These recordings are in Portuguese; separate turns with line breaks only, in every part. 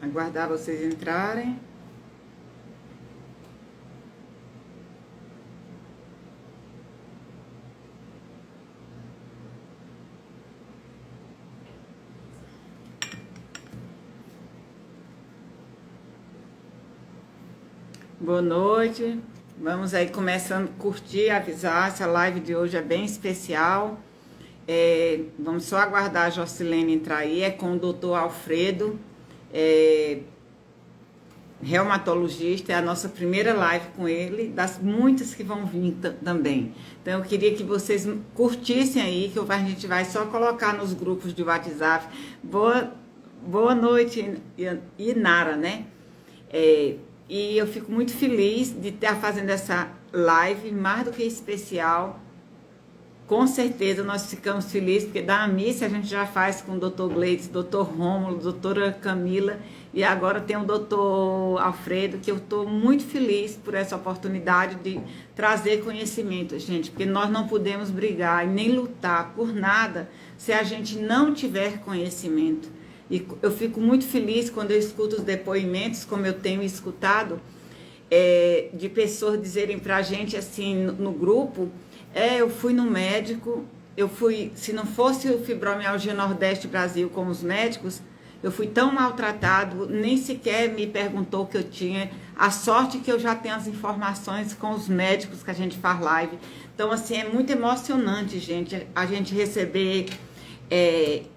Aguardar vocês entrarem. Boa noite. Vamos aí começando a curtir, avisar. Essa live de hoje é bem especial. Vamos só aguardar a Jocilene entrar aí. É com o doutor Alfredo, reumatologista. É a nossa primeira live com ele, das muitas que vão vir também. Então, eu queria que vocês curtissem aí, que a gente vai só colocar nos grupos de WhatsApp. Boa noite, Inara, né? E eu fico muito feliz de estar fazendo essa live, mais do que especial. Com certeza nós ficamos felizes, porque da AMIS a gente já faz com o Dr. Gleides, Dr. Rômulo, doutora Camila, e agora tem o Dr. Alfredo, que eu estou muito feliz por essa oportunidade de trazer conhecimento, gente, porque nós não podemos brigar e nem lutar por nada se a gente não tiver conhecimento. E eu fico muito feliz quando eu escuto os depoimentos, como eu tenho escutado, de pessoas dizerem para a gente assim no grupo: eu fui no médico, se não fosse o Fibromialgia Nordeste Brasil com os médicos, eu fui tão maltratado, nem sequer me perguntou o que eu tinha. A sorte que eu já tenho as informações com os médicos que a gente faz live. Então, assim, é muito emocionante, gente, a gente receber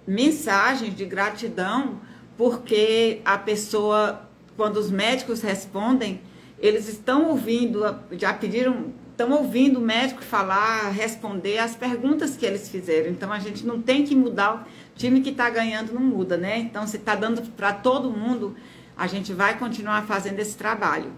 mensagens de gratidão, porque a pessoa, quando os médicos respondem, eles estão ouvindo, já pediram, estão ouvindo o médico falar, responder as perguntas que eles fizeram. Então, a gente não tem que mudar, o time que está ganhando não muda, né? Então, se está dando para todo mundo, a gente vai continuar fazendo esse trabalho.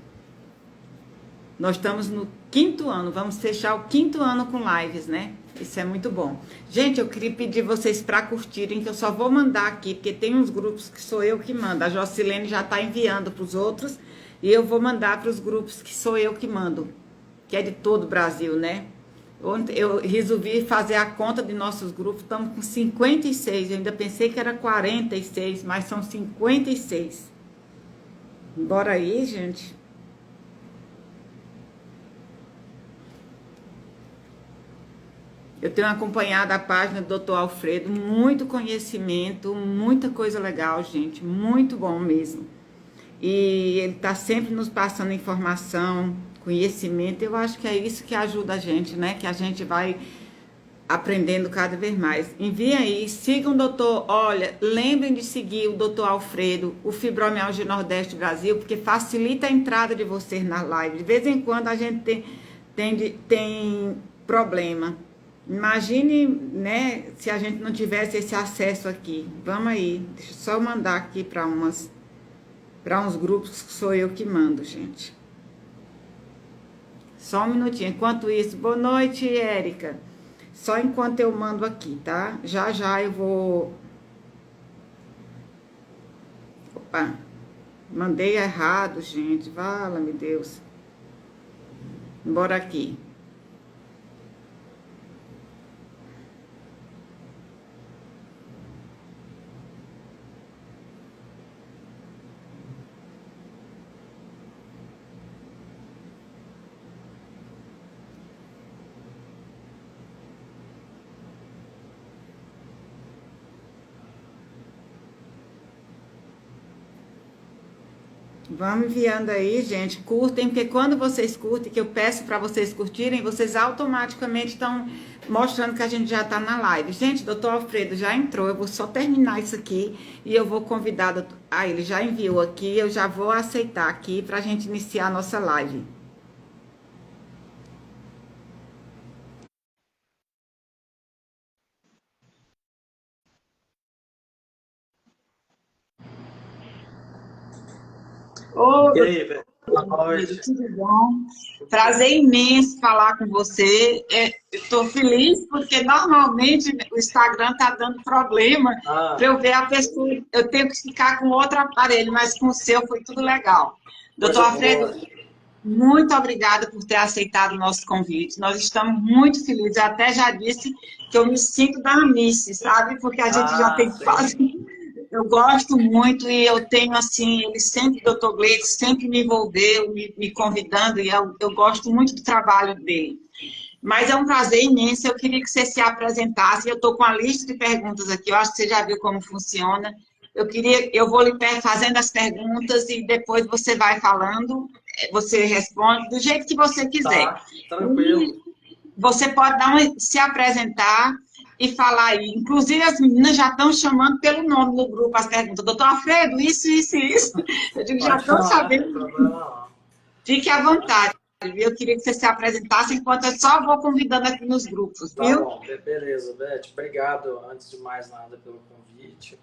Nós estamos no 5º ano, vamos fechar o 5º ano com lives, né? Isso é muito bom. Gente, eu queria pedir vocês para curtirem, que eu só vou mandar aqui, porque tem uns grupos que sou eu que mando. A Jocilene já está enviando para os outros, e eu vou mandar para os grupos que sou eu que mando, que é de todo o Brasil, né? Ontem eu resolvi fazer a conta de nossos grupos, estamos com 56, eu ainda pensei que era 46, mas são 56. Bora aí, gente. Eu tenho acompanhado a página do Dr. Alfredo, muito conhecimento, muita coisa legal, gente, muito bom mesmo. E ele está sempre nos passando informação, conhecimento. Eu acho que é isso que ajuda a gente, né? Que a gente vai aprendendo cada vez mais. Enviem aí, sigam o doutor. Olha, lembrem de seguir o Dr. Alfredo, o Fibromialgia Nordeste Brasil, porque facilita a entrada de vocês na live. De vez em quando a gente tem problema. Imagine, né, se a gente não tivesse esse acesso aqui. Vamos aí, deixa eu só mandar aqui para uns grupos que sou eu que mando, gente. Só um minutinho. Enquanto isso, boa noite, Érica. Só enquanto eu mando aqui, tá? Já já eu vou... Opa, mandei errado, gente. Vala-me Deus. Bora aqui. Vamos enviando aí, gente, curtem, porque quando vocês curtem, que eu peço para vocês curtirem, vocês automaticamente estão mostrando que a gente já está na live. Gente, doutor Alfredo já entrou, eu vou só terminar isso aqui e eu vou convidar, ele já enviou aqui, eu já vou aceitar aqui para a gente iniciar a nossa live. Ô,
E aí, velho? Boa noite.
tudo bom? Prazer imenso falar com você. Estou feliz porque normalmente o Instagram está dando problema para eu ver a pessoa. Eu tenho que ficar com outro aparelho, mas com o seu foi tudo legal. Doutor
Coisa
Alfredo,
boa.
muito obrigada por ter aceitado o nosso convite. Nós estamos muito felizes. Eu até já disse que eu me sinto da Anice, sabe? Porque a gente já tem
Sim.
quase eu gosto muito e eu tenho, assim, ele sempre, doutor Gleide, sempre me envolveu, me convidando, e eu gosto muito do trabalho dele. Mas é um prazer imenso, eu queria que você se apresentasse, eu estou com a lista de perguntas aqui, eu acho que você já viu como funciona. Eu vou lhe fazendo as perguntas e depois você vai falando, você responde do jeito que você quiser.
Tá, tranquilo.
Você pode se apresentar e falar aí. Inclusive, as meninas já estão chamando pelo nome no grupo as perguntas. Doutor Alfredo, isso, isso. Eu digo, já
Pode
estão
falar, não tem
sabendo.
problema não.
Fique à
Tá,
vontade. Viu? Eu queria que você se apresentasse, enquanto eu só vou convidando aqui nos grupos,
tá
viu?
bom, beleza, Beth. Obrigado, antes de mais nada, pelo convite.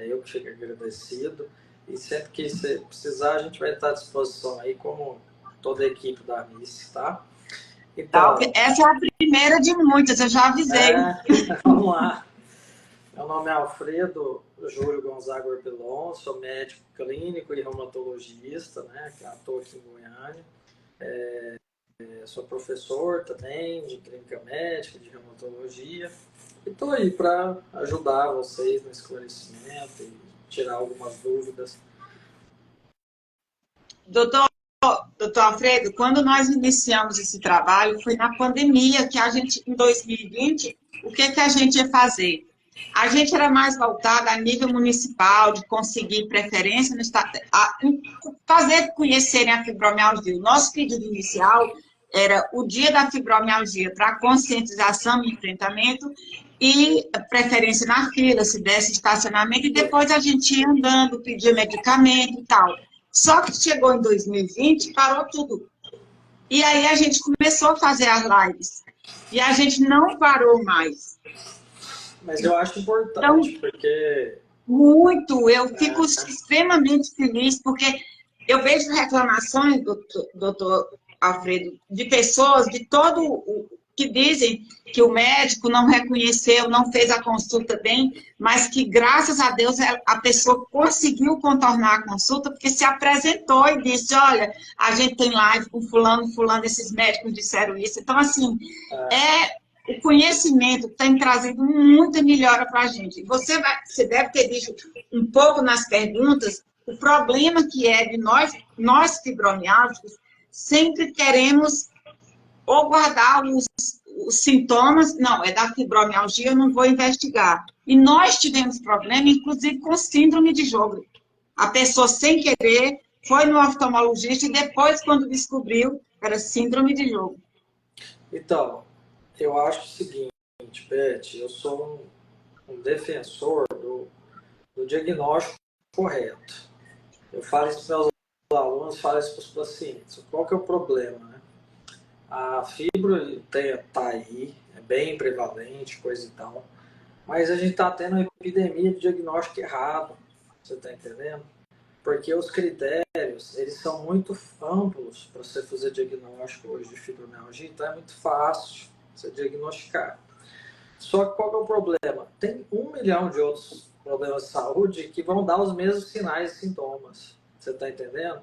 Eu que fico agradecido. E sempre que você precisar, a gente vai estar à disposição aí, como toda a equipe da Miss, tá?
Tá,
Então,
essa é a primeira de muitas, eu já avisei.
vamos lá. Meu nome é Alfredo Júlio Gonzaga Orpelon, sou médico clínico e reumatologista, né, que atuo aqui em Goiânia. Sou professor também de clínica médica, de reumatologia. E estou aí para ajudar vocês no esclarecimento e tirar algumas dúvidas.
Doutor, doutor Alfredo, quando nós iniciamos esse trabalho, foi na pandemia que a gente, em 2020, o que, que a gente ia fazer? A gente era mais voltado a nível municipal, de conseguir preferência no estado, fazer conhecerem a fibromialgia. O nosso pedido inicial era o dia da fibromialgia para conscientização e enfrentamento e preferência na fila, se desse estacionamento, e depois a gente ia andando, pedia medicamento e tal. Só que chegou em 2020, parou tudo. E aí a gente começou a fazer as lives. E a gente não parou mais.
Mas eu acho
Então,
importante, porque
muito, eu fico extremamente feliz, porque eu vejo reclamações, doutor Alfredo, de pessoas de todo o que dizem que o médico não reconheceu, não fez a consulta bem, mas que, graças a Deus, a pessoa conseguiu contornar a consulta, porque se apresentou e disse, olha, a gente tem live com fulano, fulano, esses médicos disseram isso. Então, assim, o conhecimento tem trazido muita melhora para a gente. Você deve ter visto um pouco nas perguntas o problema que é de nós fibromialgicos, sempre queremos ou guardar os sintomas, não, é da fibromialgia, eu não vou investigar. E nós tivemos problema, inclusive, com síndrome de Sjögren. A pessoa, sem querer, foi no oftalmologista e depois, quando descobriu, era síndrome de Sjögren.
Então, eu acho o seguinte, Beth, eu sou um defensor do diagnóstico correto. Eu falo isso para os meus alunos, falo isso para os pacientes. Qual que é o problema, né? A fibro está aí, é bem prevalente, coisa e tal, mas a gente está tendo uma epidemia de diagnóstico errado, você está entendendo? Porque os critérios, eles são muito amplos para você fazer diagnóstico hoje de fibromialgia, então é muito fácil você diagnosticar. Só que qual é o problema? Tem 1 milhão de outros problemas de saúde que vão dar os mesmos sinais e sintomas. Você está entendendo?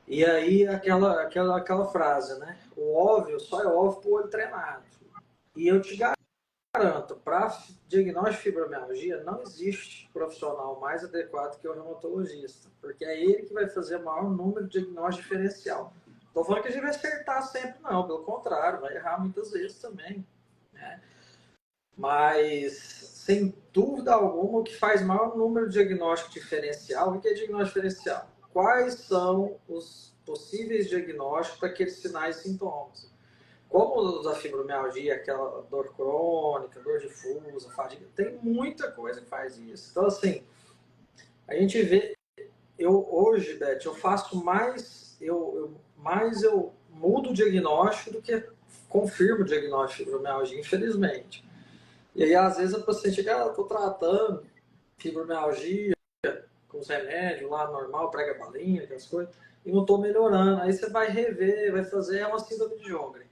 E aí aquela frase, né? O óbvio só é óbvio para o olho treinado. E eu te garanto, para diagnóstico de fibromialgia, não existe profissional mais adequado que o reumatologista, porque é ele que vai fazer o maior número de diagnóstico diferencial. Não estou falando que a gente vai acertar sempre, não. Pelo contrário, vai errar muitas vezes também, né? Mas, sem dúvida alguma, o que faz maior número de diagnóstico diferencial, o que é diagnóstico diferencial? Quais são os possíveis diagnósticos para aqueles sinais e sintomas? Como o da fibromialgia, aquela dor crônica, dor difusa, fadiga, tem muita coisa que faz isso. Então, assim, a gente vê, hoje, Beth, eu faço mais eu mudo o diagnóstico do que confirmo o diagnóstico de fibromialgia, infelizmente. E aí, às vezes, a paciente chega, eu estou tratando fibromialgia com os remédios lá, normal, prega balinha, aquelas coisas, e não estou melhorando. Aí você vai rever, vai fazer uma síndrome de Sjögren.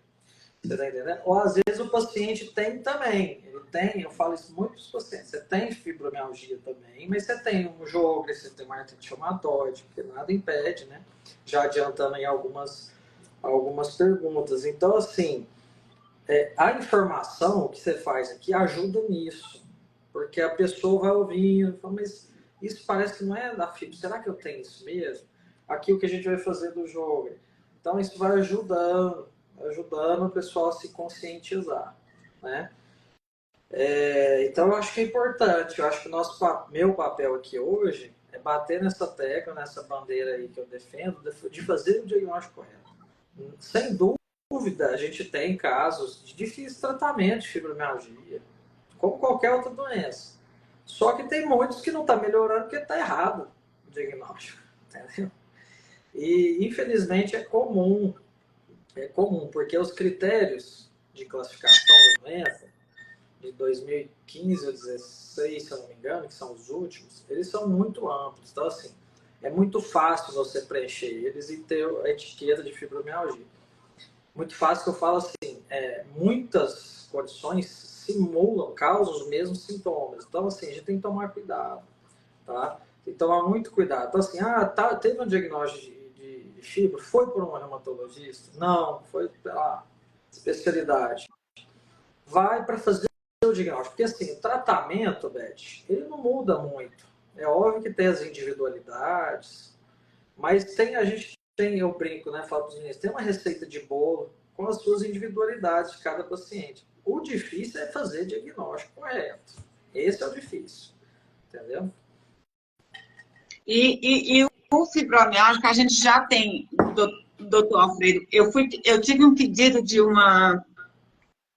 Você está entendendo? Ou às vezes o paciente tem também. Ele tem, eu falo isso muito para os pacientes, você tem fibromialgia também, mas você tem um Sjögren, você tem uma artrite reumatoide, porque nada impede, né? Já adiantando aí algumas perguntas. Então, assim, a informação que você faz aqui ajuda nisso, porque a pessoa vai ouvindo, fala, mas isso parece que não é da fibra, será que eu tenho isso mesmo? Aqui o que a gente vai fazer do jogo. Então isso vai ajudando o pessoal a se conscientizar, né? Então eu acho que é importante, eu acho que meu papel aqui hoje é bater nessa tecla, nessa bandeira aí que eu defendo, de fazer o diagnóstico correto. Sem dúvida, a gente tem casos de difícil tratamento de fibromialgia, como qualquer outra doença. Só que tem muitos que não estão melhorando porque está errado o diagnóstico, entendeu? E infelizmente é comum, porque os critérios de classificação da doença de 2015 ou 2016, se eu não me engano, que são os últimos, eles são muito amplos. Então, assim, é muito fácil você preencher eles e ter a etiqueta de fibromialgia. Muito fácil que eu falo assim, muitas condições simulam, causam os mesmos sintomas. Então, assim, a gente tem que tomar cuidado, tá? Tem que tomar muito cuidado. Então, assim, teve um diagnóstico de fibro, foi por um reumatologista? Não, foi pela especialidade. Vai para fazer o diagnóstico. Porque, assim, o tratamento, Beth, ele não muda muito. É óbvio que tem as individualidades, mas eu brinco, né? Falo para os meninos, tem uma receita de bolo com as suas individualidades de cada paciente. O difícil é fazer diagnóstico correto. Esse é o difícil, entendeu?
E o fibromialgia, a gente já tem, doutor Alfredo, eu tive um pedido de uma...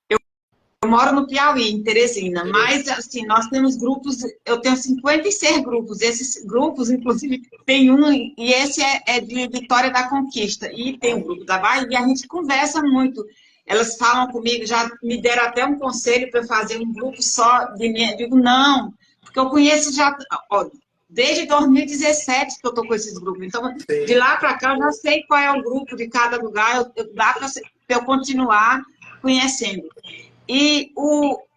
Eu moro no Piauí, em Teresina, mas, assim, nós temos grupos, eu tenho 56 grupos, esses grupos, inclusive, tem um, e esse é de Vitória da Conquista, e tem o grupo da Bahia, e a gente conversa muito. Elas falam comigo, já me deram até um conselho para eu fazer um grupo só de mim. Eu digo, não, porque eu conheço já, ó, desde 2017 que eu estou com esses grupos, então, de lá para cá, eu já sei qual é o grupo de cada lugar, dá para eu continuar conhecendo. E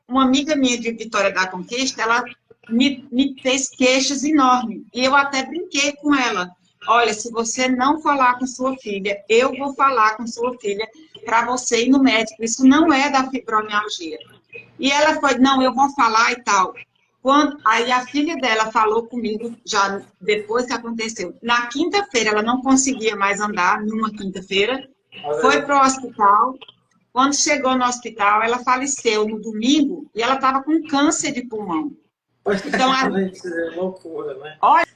uma amiga minha de Vitória da Conquista, ela me fez queixas enormes. E eu até brinquei com ela. Olha, se você não falar com sua filha, eu vou falar com sua filha para você ir no médico. Isso não é da fibromialgia. E ela foi, não, eu vou falar e tal. Aí a filha dela falou comigo, já depois que aconteceu. Na quinta-feira, ela não conseguia mais andar, numa quinta-feira, foi para o hospital. Quando chegou no hospital, ela faleceu no domingo e ela estava com câncer de pulmão. Então,
é loucura, né?
olha,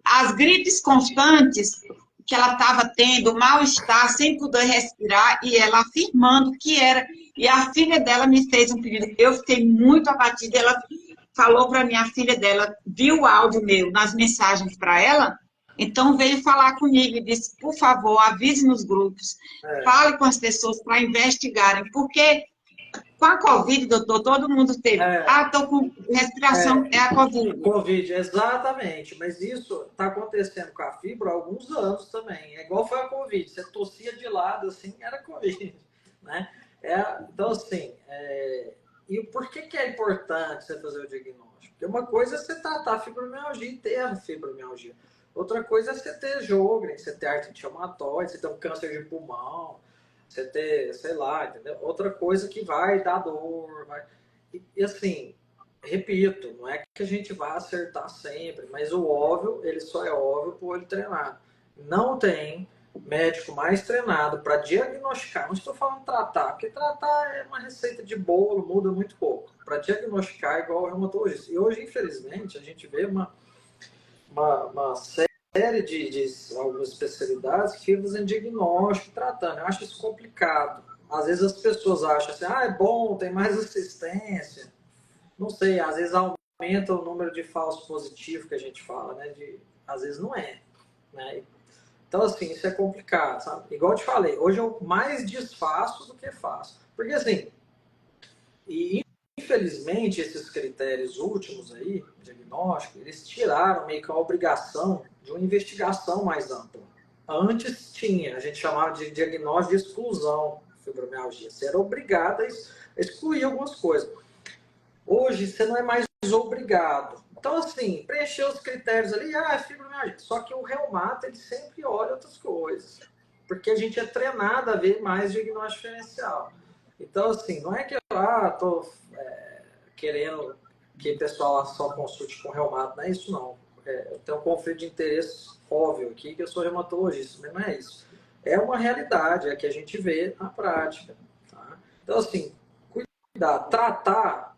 as gripes constantes que ela estava tendo, mal-estar, sem poder respirar, e ela afirmando que era. E a filha dela me fez um pedido. Eu fiquei muito abatida. Ela falou para minha filha dela, viu o áudio meu nas mensagens para ela, então veio falar comigo e disse, por favor, avise nos grupos, fale com as pessoas para investigarem, porque com a Covid, doutor, todo mundo teve. Estou com respiração, é a Covid.
Covid, exatamente. Mas isso está acontecendo com a fibra há alguns anos também. É igual foi a Covid. Você tossia de lado, assim, era Covid, né? Então, assim, e por que é importante você fazer o diagnóstico? Porque uma coisa é você tratar a fibromialgia e ter a fibromialgia. Outra coisa é você ter Sjögren, você ter artrite reumatoide, você ter um câncer de pulmão, você ter, sei lá, entendeu? Outra coisa que vai dar dor, e assim, repito, não é que a gente vá acertar sempre, mas o óbvio, ele só é óbvio por olho treinado. Não tem médico mais treinado para diagnosticar, não estou falando tratar, porque tratar é uma receita de bolo, muda muito pouco. Para diagnosticar é igual o reumatologista. E hoje, infelizmente, a gente vê uma série de algumas especialidades que fazem diagnóstico, tratando. Eu acho isso complicado. Às vezes as pessoas acham assim, é bom, tem mais assistência. Não sei, às vezes aumenta o número de falsos positivos que a gente fala, né? Às vezes não é, né? Então, assim, isso é complicado, sabe? Igual eu te falei, hoje eu mais desfaço do que faço. Porque, assim, e infelizmente esses critérios últimos aí, diagnóstico, eles tiraram meio que a obrigação de uma investigação mais ampla. Antes tinha, a gente chamava de diagnóstico de exclusão, fibromialgia. Você era obrigado a excluir algumas coisas. Hoje você não é mais obrigado. Então, assim, preencher os critérios ali, é fibromialgia. Só que o reumato, ele sempre olha outras coisas. Porque a gente é treinado a ver mais diagnóstico diferencial. Então, assim, não é que eu estou querendo que o pessoal só consulte com reumato, não é isso não. Eu tenho um conflito de interesse óbvio aqui, que eu sou reumatologista, mas não é isso. É uma realidade, é que a gente vê na prática. Tá? Então, assim, cuidar, tratar,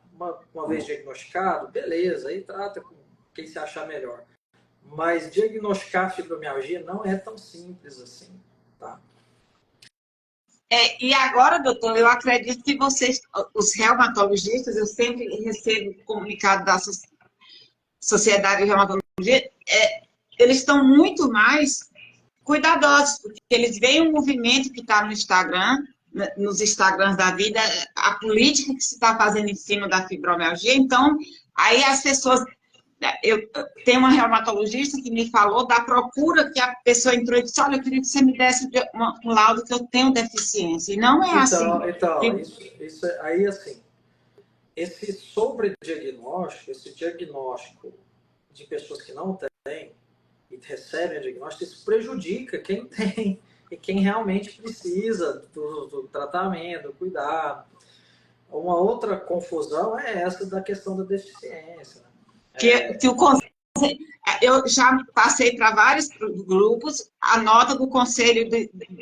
uma vez diagnosticado, beleza, aí trata com quem se achar melhor. Mas diagnosticar fibromialgia não é tão simples assim, tá?
E agora, doutor, eu acredito que vocês, os reumatologistas, eu sempre recebo comunicado da Sociedade de Reumatologia, eles estão muito mais cuidadosos, porque eles veem um movimento que está no Instagram, nos Instagrams da vida, a política que se está fazendo em cima da fibromialgia, então, aí as pessoas... Eu tenho uma reumatologista que me falou da procura que a pessoa entrou e disse, olha, eu queria que você me desse um laudo que eu tenho deficiência. E não é assim.
Isso aí, assim, esse sobrediagnóstico, esse diagnóstico de pessoas que não têm e recebem o diagnóstico, isso prejudica quem tem e quem realmente precisa do tratamento, do cuidado. Uma outra confusão é essa da questão da deficiência.
Eu já passei para vários grupos, a nota do Conselho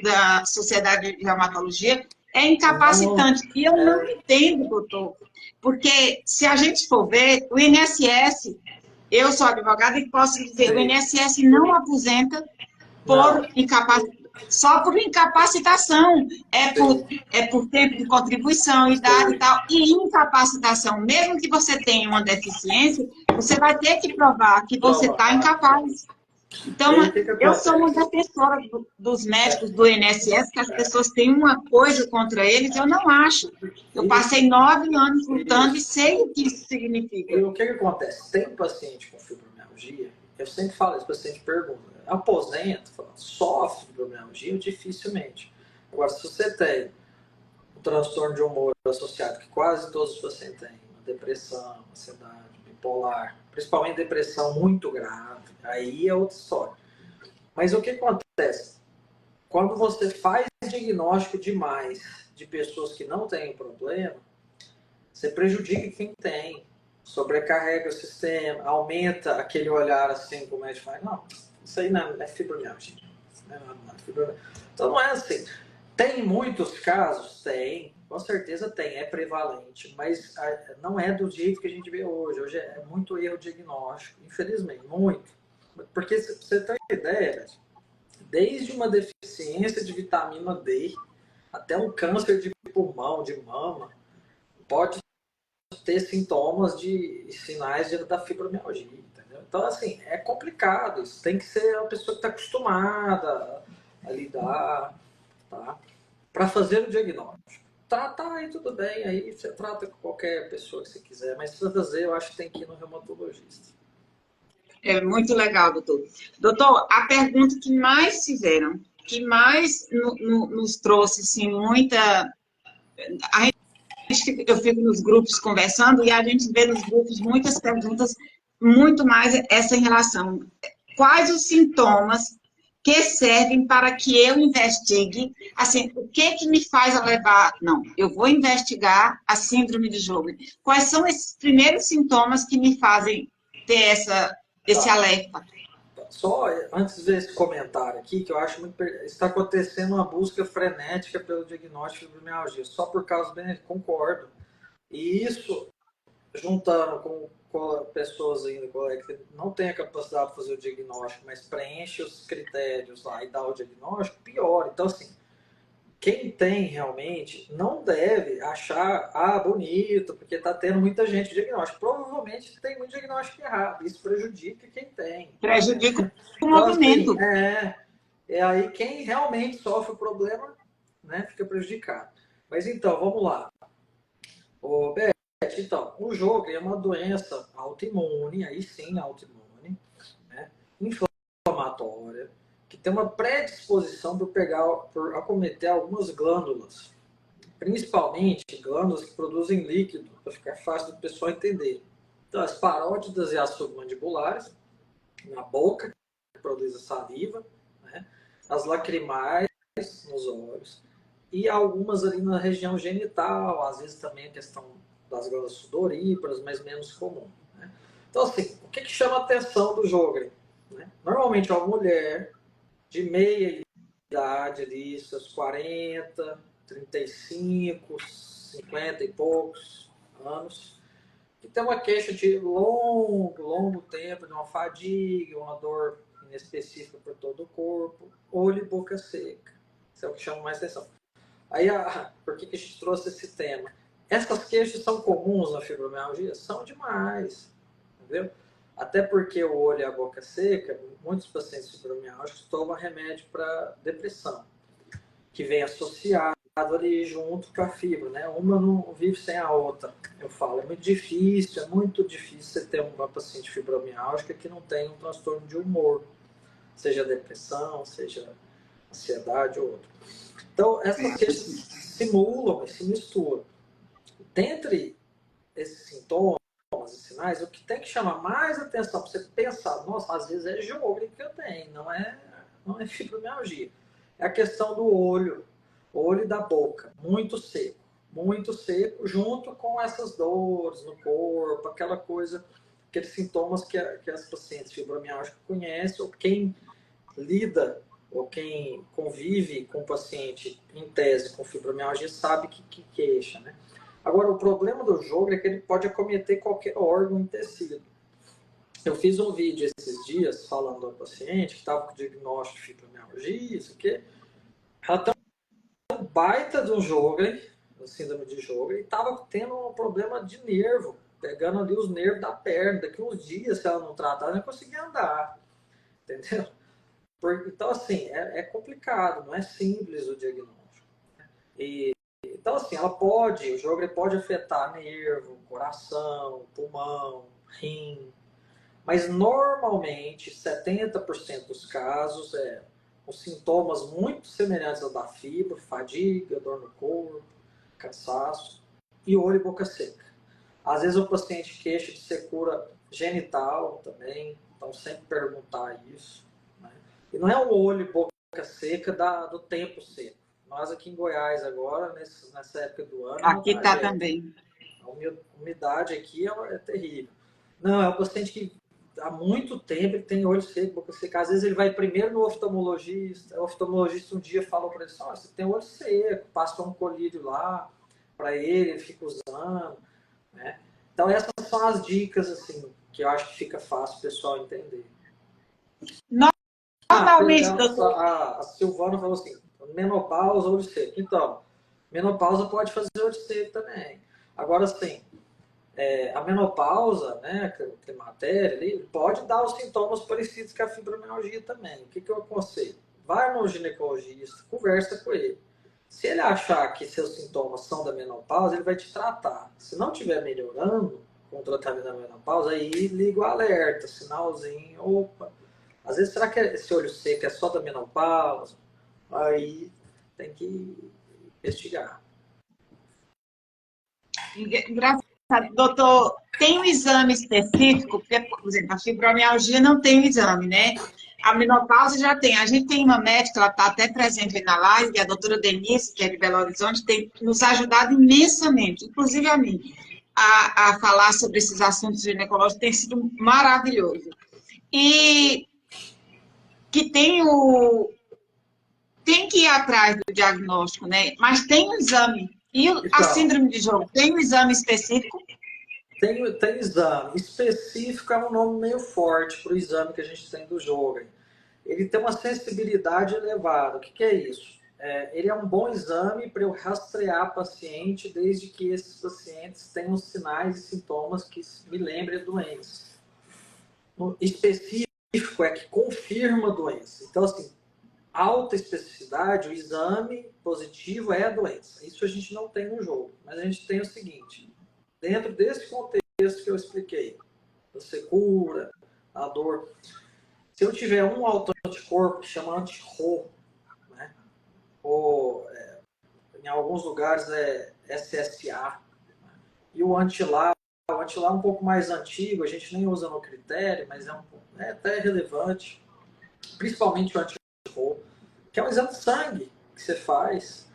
da Sociedade de Reumatologia é incapacitante. E eu não entendo, doutor, porque se a gente for ver, o INSS, eu sou advogada e posso dizer, o INSS não aposenta só por incapacitação, por tempo de contribuição, idade e tal, e incapacitação, mesmo que você tenha uma deficiência, você vai ter que provar que você está incapaz. Então, eu sou uma defensora dos médicos do INSS, que as pessoas têm uma coisa contra eles, eu não acho. Eu passei 9 anos lutando e sei o que isso significa.
E o que acontece? Tem paciente com fibromialgia, eu sempre falo, esse paciente pergunta, aposenta, sofre fibromialgia? Dificilmente. Agora, se você tem um transtorno de humor associado, que quase todos os pacientes têm, uma depressão, ansiedade, bipolar, principalmente depressão muito grave, aí é outra história. Mas o que acontece? Quando você faz diagnóstico demais de pessoas que não têm problema, você prejudica quem tem, sobrecarrega o sistema, aumenta aquele olhar assim, como é que faz? Não, isso aí não é fibromialgia. Não é fibromialgia. Então não é assim. Tem muitos casos? Tem, com certeza tem, é prevalente, mas não é do jeito que a gente vê hoje. Hoje é muito erro diagnóstico, infelizmente, muito. Porque se você tem uma ideia, desde uma deficiência de vitamina D até um câncer de pulmão, de mama, pode ter sintomas de sinais da fibromialgia, entendeu? Então, assim, é complicado isso. Tem que ser uma pessoa que está acostumada a lidar, tá? Para fazer o diagnóstico. Tratar aí tudo bem, aí você trata com qualquer pessoa que você quiser, mas para fazer eu acho que tem que ir no reumatologista.
É muito legal, doutor. Doutor, a pergunta que mais fizeram, que mais nos trouxe, assim, muita... Eu fico nos grupos conversando e a gente vê nos grupos muitas perguntas, muito mais essa em relação. Quais os sintomas que servem para que eu investigue, assim, o que me faz levar... Não, eu vou investigar a síndrome de Sjögren. Quais são esses primeiros sintomas que me fazem ter esse alerta?
Só antes desse comentário aqui, que eu acho muito... Está acontecendo uma busca frenética pelo diagnóstico de fibromialgia, só por causa do benefício, concordo. E isso, juntando com pessoas ainda que não têm a capacidade de fazer o diagnóstico, mas preenche os critérios lá e dá o diagnóstico, pior. Então, assim, quem tem realmente não deve achar, bonito, porque está tendo muita gente diagnóstico. Provavelmente tem muito diagnóstico errado. Isso prejudica quem tem.
Prejudica o
então,
movimento.
Assim, é aí quem realmente sofre o problema, né, fica prejudicado. Mas então, vamos lá. Beth, então, o Sjögren é uma doença autoimune, aí sim, autoimune, né, inflamatória, que tem uma predisposição por acometer algumas glândulas, principalmente glândulas que produzem líquido, para ficar fácil do pessoal entender. Então, as parótidas e as submandibulares, na boca, que produz a saliva, né? As lacrimais nos olhos, e algumas ali na região genital, às vezes também a questão das glândulas sudoríparas, mas menos comum. Né? Então, assim, o que chama a atenção do Sjögren? Né? Normalmente é uma mulher de meia idade, ali, seus 40, 35, 50 e poucos anos, que tem uma queixa de longo tempo, de uma fadiga, uma dor inespecífica por todo o corpo, olho e boca seca. Isso é o que chama mais atenção. Aí, por que a gente trouxe esse tema? Essas queixas são comuns na fibromialgia? São demais, entendeu? Até porque o olho e a boca seca, muitos pacientes fibromialgicos tomam remédio para depressão, que vem associado ali junto com a fibra, né? Uma não vive sem a outra. Eu falo, é muito difícil você ter uma paciente fibromialgica que não tem um transtorno de humor, seja depressão, seja ansiedade ou outro. Então, essas queixas simulam e se misturam. Dentre esses sintomas e sinais, o que tem que chamar mais atenção para você pensar, nossa, às vezes é Sjögren que eu tenho, não é fibromialgia. É a questão do olho, o olho e da boca, muito seco, junto com essas dores no corpo, aquela coisa, aqueles sintomas que as pacientes fibromialgicas conhecem, ou quem lida, ou quem convive com o paciente em tese com fibromialgia sabe que queixa, né? Agora, o problema do Sjögren é que ele pode acometer qualquer órgão e tecido. Eu fiz um vídeo esses dias falando da paciente que estava com diagnóstico de fibromialgia, isso aqui. Ela tem um baita de um Sjögren, síndrome de Sjögren, e estava tendo um problema de nervo, pegando ali os nervos da perna. Daqui uns dias, se ela não tratar, ela não conseguia andar. Entendeu? Então, assim, é complicado, não é simples o diagnóstico. Então, assim, o Sjögren pode afetar nervo, coração, pulmão, rim, mas normalmente 70% dos casos com sintomas muito semelhantes ao da fibra, fadiga, dor no corpo, cansaço e olho e boca seca. Às vezes o paciente queixa de secura genital também, então sempre perguntar isso. Né? E não é o olho e boca seca do tempo seco. Nós aqui em Goiás agora, nessa época do ano...
Aqui está também.
A umidade aqui é terrível. Não, é um paciente que há muito tempo ele tem olho seco, boca seca. Às vezes ele vai primeiro no oftalmologista, o oftalmologista um dia falou para ele, você tem olho seco, passa um colírio lá para ele fica usando. Né? Então essas são as dicas assim, que eu acho que fica fácil o pessoal entender.
Normalmente,
a Silvana falou assim, menopausa, olho seco. Então, menopausa pode fazer olho seco também. Agora, assim, a menopausa, né, climatéria, ali, pode dar os sintomas parecidos com a fibromialgia também. O que eu aconselho? Vai no ginecologista, conversa com ele. Se ele achar que seus sintomas são da menopausa, ele vai te tratar. Se não estiver melhorando com o tratamento da menopausa, aí liga o alerta, sinalzinho, opa. Às vezes, será que esse olho seco é só da menopausa? Aí tem que investigar.
Engraçado, doutor, tem um exame específico, porque, por exemplo, a fibromialgia não tem um exame, né? A menopausa já tem. A gente tem uma médica, ela está até presente na live, a doutora Denise, que é de Belo Horizonte, tem nos ajudado imensamente, inclusive a mim, a falar sobre esses assuntos ginecológicos, tem sido maravilhoso. E que tem que ir atrás do diagnóstico, né? Mas tem um exame. E a síndrome de Sjögren tem um exame específico?
Tem exame. Específico é um nome meio forte para o exame que a gente tem do Sjögren. Ele tem uma sensibilidade elevada. O que é isso? Ele é um bom exame para eu rastrear paciente desde que esses pacientes tenham sinais e sintomas que me lembrem a doença. No específico é que confirma a doença. Então, assim, alta especificidade, o exame positivo é a doença. Isso a gente não tem no jogo. Mas a gente tem o seguinte, dentro desse contexto que eu expliquei, a secura, a dor, se eu tiver um autoanticorpo que chama anti-RO, né? Ou em alguns lugares é SSA, né? E o anti-LA é um pouco mais antigo, a gente nem usa no critério, mas é até relevante, principalmente o anti-RO, que é um exame de sangue que você faz,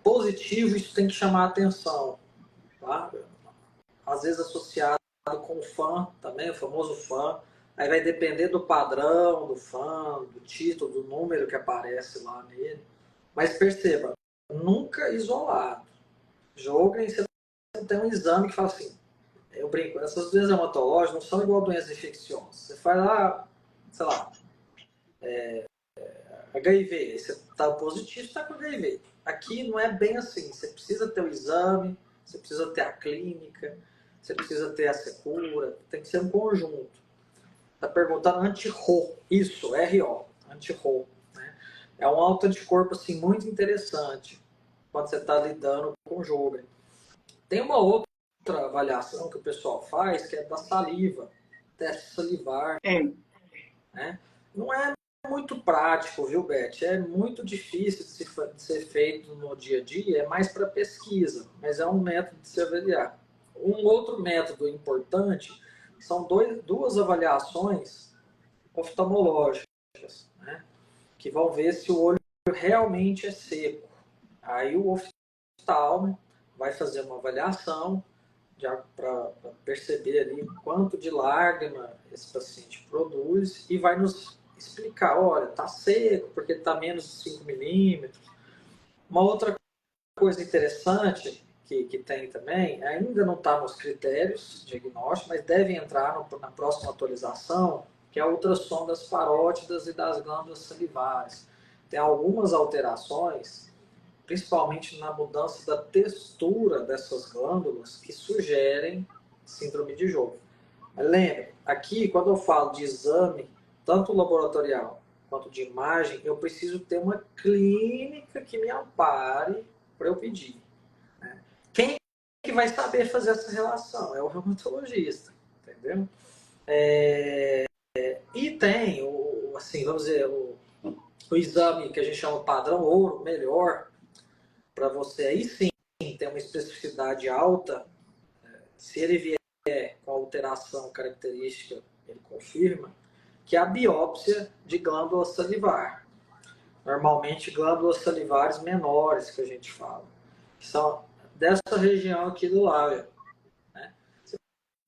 positivo, isso tem que chamar a atenção. Tá? às vezes associado com o fã também, o famoso fã. Aí vai depender do padrão do fã, do título, do número que aparece lá nele. Mas perceba, nunca isolado. Jogren, você não tem um exame que fala assim, eu brinco, essas doenças hematológicas não são igual doenças infecciosas. Você faz lá, sei lá, HIV, você está positivo, está com HIV. Aqui não é bem assim. Você precisa ter o exame, você precisa ter a clínica, você precisa ter a secura, tem que ser um conjunto. Está perguntando anti-RO, isso, RO, anti-RO. Né? É um autoanticorpo assim, muito interessante quando você está lidando com o Sjögren. Tem uma outra avaliação que o pessoal faz, que é da saliva, teste salivar. Né? Não é muito prático, viu, Beth? É muito difícil de ser feito no dia a dia, é mais para pesquisa, mas é um método de se avaliar. Um outro método importante são duas avaliações oftalmológicas, né? Que vão ver se o olho realmente é seco. Aí o oftalmo vai fazer uma avaliação para perceber ali quanto de lágrima esse paciente produz e vai nos explicar, olha, está seco porque está menos de 5 milímetros. Uma outra coisa interessante que tem também, ainda não está nos critérios diagnósticos, mas deve entrar na próxima atualização, que é a ultrassom das parótidas e das glândulas salivares. Tem algumas alterações, principalmente na mudança da textura dessas glândulas, que sugerem síndrome de Sjögren. Mas lembre, aqui, quando eu falo de exame, tanto laboratorial quanto de imagem, eu preciso ter uma clínica que me ampare para eu pedir. Né? Quem que vai saber fazer essa relação? É o reumatologista, entendeu? E tem, assim, vamos dizer, o exame que a gente chama padrão ouro, melhor, para você aí sim ter uma especificidade alta, se ele vier com alteração característica, ele confirma, que é a biópsia de glândula salivar. Normalmente glândulas salivares menores que a gente fala, que são dessa região aqui do lábio. Né? Você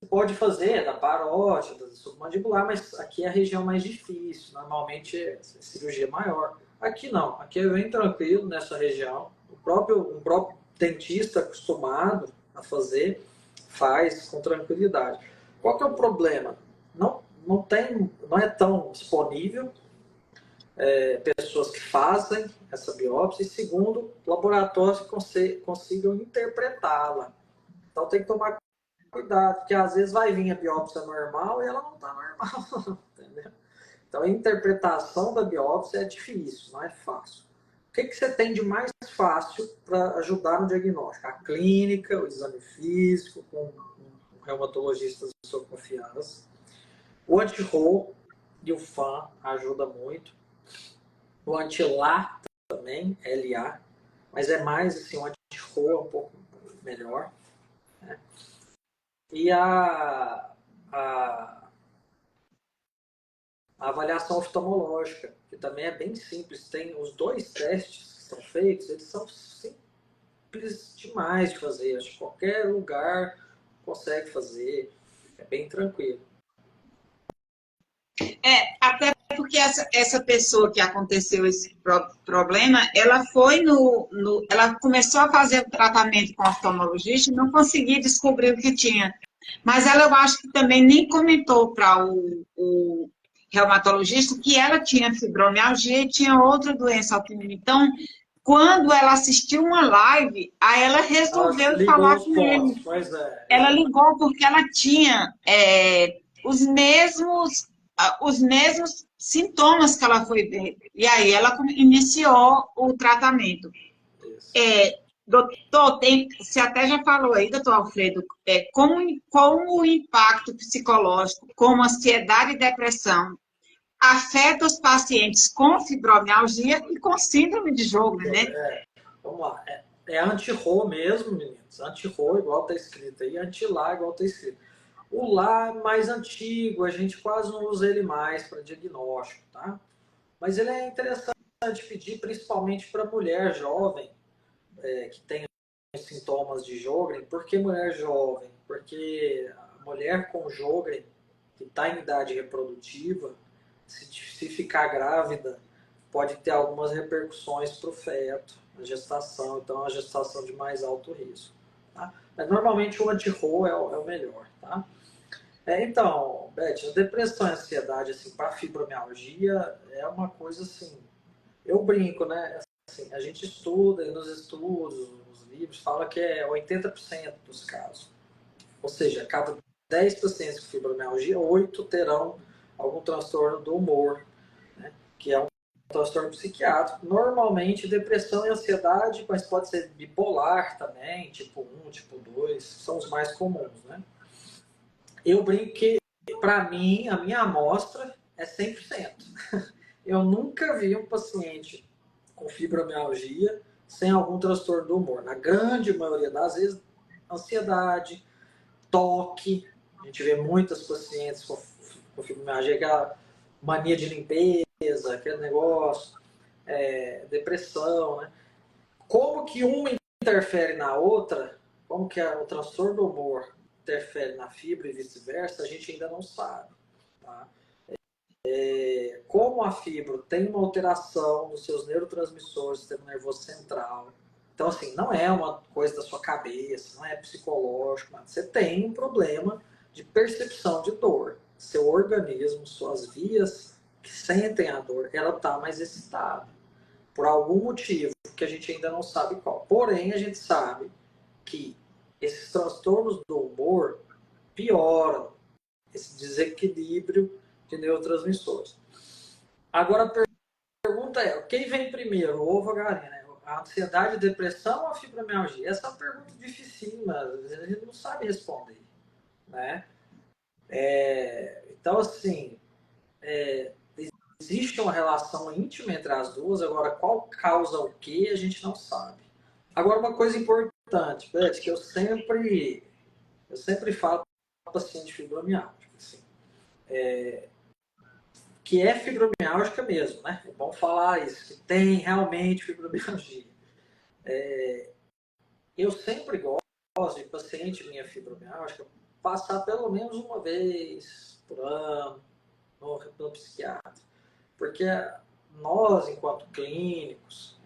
pode fazer da parótida, da submandibular, mas aqui é a região mais difícil, normalmente é cirurgia maior. Aqui não, aqui é bem tranquilo nessa região. O próprio dentista acostumado a fazer, faz com tranquilidade. Qual que é o problema? Não é tão disponível pessoas que fazem essa biópsia e, segundo, laboratórios que consigam interpretá-la. Então tem que tomar cuidado, porque às vezes vai vir a biópsia normal e ela não está normal, entendeu? Então a interpretação da biópsia é difícil, não é fácil. O que você tem de mais fácil para ajudar no diagnóstico? A clínica, o exame físico, com um reumatologista de sua confiança. O anti-RO e o FAN ajuda muito. O anti-LA também, LA, mas é mais assim, o anti-RO é um pouco melhor. Né? E a avaliação oftalmológica, que também é bem simples. Tem os dois testes que são feitos, eles são simples demais de fazer. Acho que qualquer lugar consegue fazer. É bem tranquilo.
Até porque essa pessoa que aconteceu esse problema, ela foi ela começou a fazer o tratamento com o oftalmologista e não conseguia descobrir o que tinha. Mas ela, eu acho que também nem comentou para o reumatologista que ela tinha fibromialgia e tinha outra doença autoimune. Então, quando ela assistiu uma live, aí ela resolveu falar com ele.
Pois é,
ela ligou porque ela tinha os mesmos sintomas que ela foi ver. E aí ela iniciou o tratamento. Doutor, você até já falou aí, doutor Alfredo, como o impacto psicológico, como ansiedade e depressão, afeta os pacientes com fibromialgia e com síndrome de Sjögren, né?
Vamos lá. É anti-RO mesmo, meninos. Anti-RO, igual está escrito aí. Anti-LA, igual está escrito. O LA é mais antigo, a gente quase não usa ele mais para diagnóstico, tá? Mas ele é interessante pedir, principalmente para mulher jovem, que tem sintomas de Sjögren. Por que mulher jovem? porque a mulher com Sjögren, que está em idade reprodutiva, se ficar grávida, pode ter algumas repercussões para o feto, na gestação, então é uma gestação de mais alto risco. Tá? Mas normalmente o anti-Ro é o melhor. Tá? Então, Beth, a depressão e a ansiedade assim, para fibromialgia é uma coisa assim, eu brinco, né? Assim, a gente estuda, e nos estudos, nos livros, fala que é 80% dos casos. Ou seja, cada 10 pacientes com fibromialgia, 8 terão algum transtorno do humor, né? Que é um transtorno psiquiátrico. Normalmente depressão e ansiedade, mas pode ser bipolar também, tipo 1, tipo 2, são os mais comuns, né? Eu brinco que, para mim, a minha amostra é 100%. Eu nunca vi um paciente com fibromialgia sem algum transtorno do humor. Na grande maioria das vezes, ansiedade, toque. A gente vê muitas pacientes com fibromialgia, aquela mania de limpeza, aquele negócio, depressão, né? Como que uma interfere na outra, como que o transtorno do humor interfere na fibra e vice-versa, a gente ainda não sabe. Tá? Como a fibra tem uma alteração nos seus neurotransmissores, sistema nervoso central, então assim, não é uma coisa da sua cabeça, não é psicológico, mas você tem um problema de percepção de dor. Seu organismo, suas vias que sentem a dor, ela está mais excitada. Por algum motivo que a gente ainda não sabe qual. Porém, a gente sabe que esses transtornos do humor pioram esse desequilíbrio de neurotransmissores. Agora a pergunta é, quem vem primeiro, o ovo ou a galinha? Né? A ansiedade, a depressão ou a fibromialgia? Essa é uma pergunta dificílima, a gente não sabe responder. Né? Então, assim, existe uma relação íntima entre as duas, agora qual causa o que a gente não sabe. Agora, uma coisa importante, Beth, que eu sempre falo para o paciente fibromialgico, assim, que é fibromialgica mesmo, né? É bom falar isso, que tem realmente fibromialgia. Eu sempre gosto de paciente minha fibromialgica passar pelo menos uma vez por ano no psiquiatra. Porque nós, enquanto clínicos,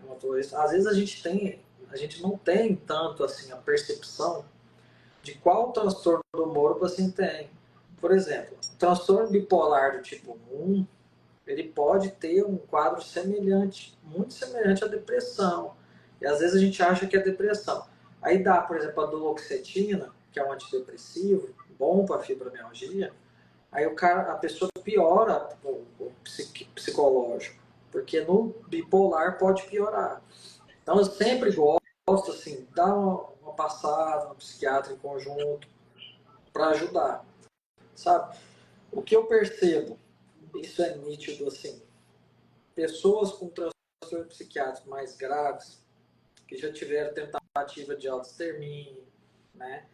às vezes a gente não tem tanto assim a percepção de qual transtorno do humor o paciente tem. Por exemplo, o transtorno bipolar do tipo 1, ele pode ter um quadro semelhante, muito semelhante à depressão. E às vezes a gente acha que é depressão. Aí dá, por exemplo, a duloxetina, que é um antidepressivo, bom para fibromialgia, aí a pessoa piora o psicológico, porque no bipolar pode piorar. Então eu sempre gosto, assim, dar uma passada no psiquiatra em conjunto para ajudar, sabe? O que eu percebo, isso é nítido, assim, pessoas com transtorno psiquiátrico mais graves, que já tiveram tentativa de autoextermínio, né?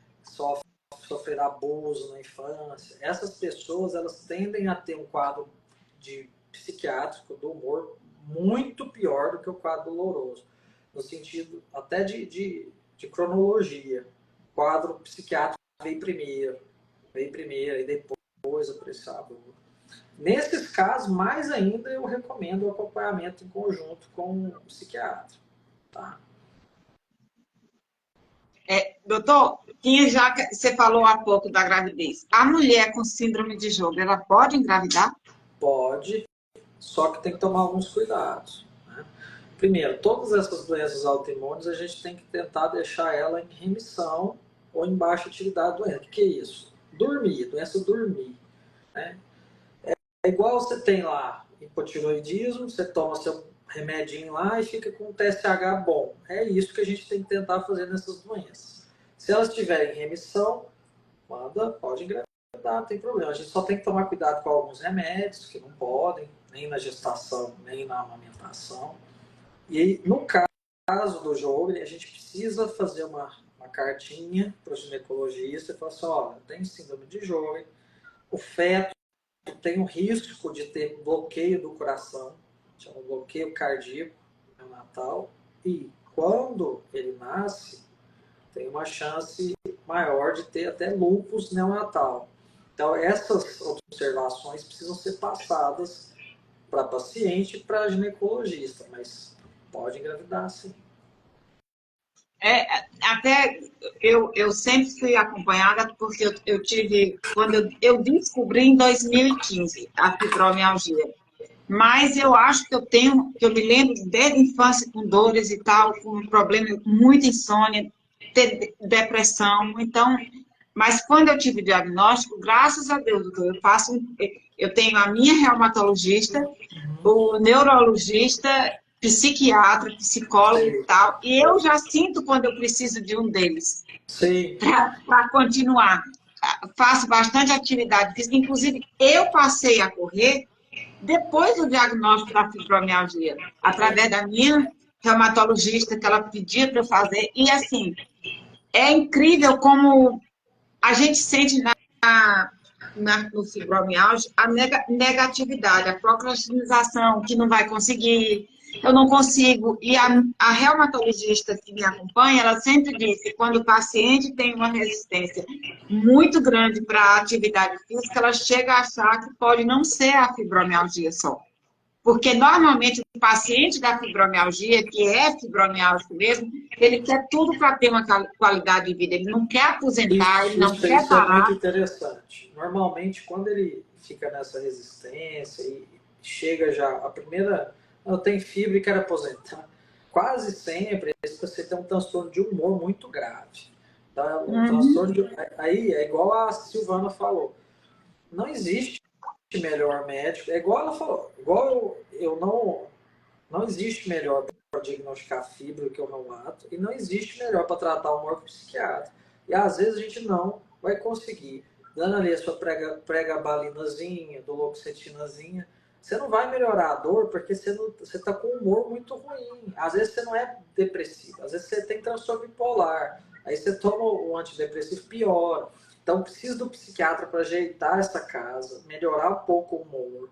Sofrer abuso na infância, essas pessoas elas tendem a ter um quadro de psiquiátrico do humor muito pior do que o quadro doloroso, no sentido até de cronologia. O quadro psiquiátrico veio primeiro e depois apareceu a dor. Nesses casos, mais ainda eu recomendo o acompanhamento em conjunto com o psiquiatra. Tá?
Doutor, você falou há pouco da gravidez. A mulher com síndrome de Sjögren, ela pode engravidar?
Pode, só que tem que tomar alguns cuidados. Né? Primeiro, todas essas doenças autoimunes a gente tem que tentar deixar ela em remissão ou em baixa atividade doença. O que é isso? Dormir, doença dormir. Né? É igual você tem lá hipotiroidismo, você toma seu remedinho lá e fica com um TSH bom. É isso que a gente tem que tentar fazer nessas doenças. Se elas estiverem em remissão, pode engravidar, não tem problema. A gente só tem que tomar cuidado com alguns remédios que não podem, nem na gestação, nem na amamentação. E no caso do Sjögren, a gente precisa fazer uma cartinha para o ginecologista e falar assim, olha, tem síndrome de Sjögren, o feto tem o risco de ter bloqueio do coração, chama bloqueio cardíaco neonatal, e quando ele nasce, tem uma chance maior de ter até lúpus neonatal. Então, essas observações precisam ser passadas para paciente e para ginecologista, mas pode engravidar sim.
Até eu sempre fui acompanhada, porque eu tive, quando eu descobri em 2015 a fibromialgia. Mas eu acho que que eu me lembro desde a infância com dores e tal, com um problema, muita insônia, depressão. Então, mas quando eu tive o diagnóstico, graças a Deus, doutor, eu tenho a minha reumatologista, o neurologista, psiquiatra, psicólogo e
Sei,
tal, e eu já sinto quando eu preciso de um deles
sei,
para continuar. Faço bastante atividade física, inclusive eu passei a correr depois do diagnóstico da fibromialgia, através da minha reumatologista, que ela pedia para eu fazer, e assim, é incrível como a gente sente no fibromialgia a negatividade, a procrastinação, que não vai conseguir, eu não consigo. E a reumatologista que me acompanha, ela sempre diz que quando o paciente tem uma resistência muito grande para a atividade física, ela chega a achar que pode não ser a fibromialgia só. Porque normalmente o paciente da fibromialgia, que é fibromialgico mesmo, ele quer tudo para ter uma qualidade de vida. Ele não quer aposentar, ele não quer
isso é muito
parar.
interessante. Normalmente, quando ele fica nessa resistência e chega já a primeira, eu tenho fibra e quero aposentar, quase sempre você tem um transtorno de humor muito grave. Tá? Um
Uhum.
transtorno de, aí é igual a Silvana falou. Não existe melhor médico. É igual ela falou. Igual eu não existe melhor para diagnosticar fibra que o reumato e não existe melhor para tratar o humor que o psiquiatra. E às vezes a gente não vai conseguir. Dando ali a sua pregabalinazinha, duloxetinazinha, você não vai melhorar a dor porque você está com um humor muito ruim. Às vezes você não é depressivo, às vezes você tem transtorno bipolar. Aí você toma o antidepressivo, piora. Então precisa do psiquiatra para ajeitar essa casa, melhorar um pouco o humor.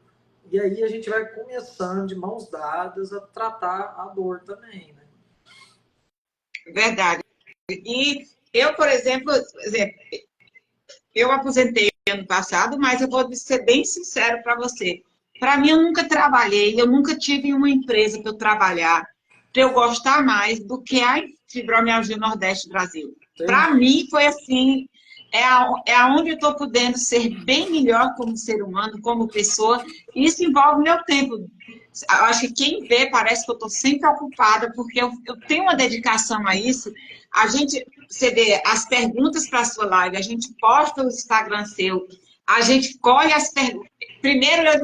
E aí a gente vai começando de mãos dadas a tratar a dor também, né?
Verdade. E eu, por exemplo, eu aposentei ano passado, mas eu vou ser bem sincero para você. Para mim, eu nunca trabalhei, eu nunca tive uma empresa para eu trabalhar, para eu gostar mais do que a fibromialgia Nordeste do Brasil. Para
Entendi.
mim, foi assim, é aonde eu estou podendo ser bem melhor como ser humano, como pessoa. Isso envolve meu tempo. Eu acho que quem vê parece que eu estou sempre ocupada, porque eu tenho uma dedicação a isso. A gente, você vê as perguntas para a sua live, a gente posta o Instagram seu, a gente colhe as perguntas. Primeiro eu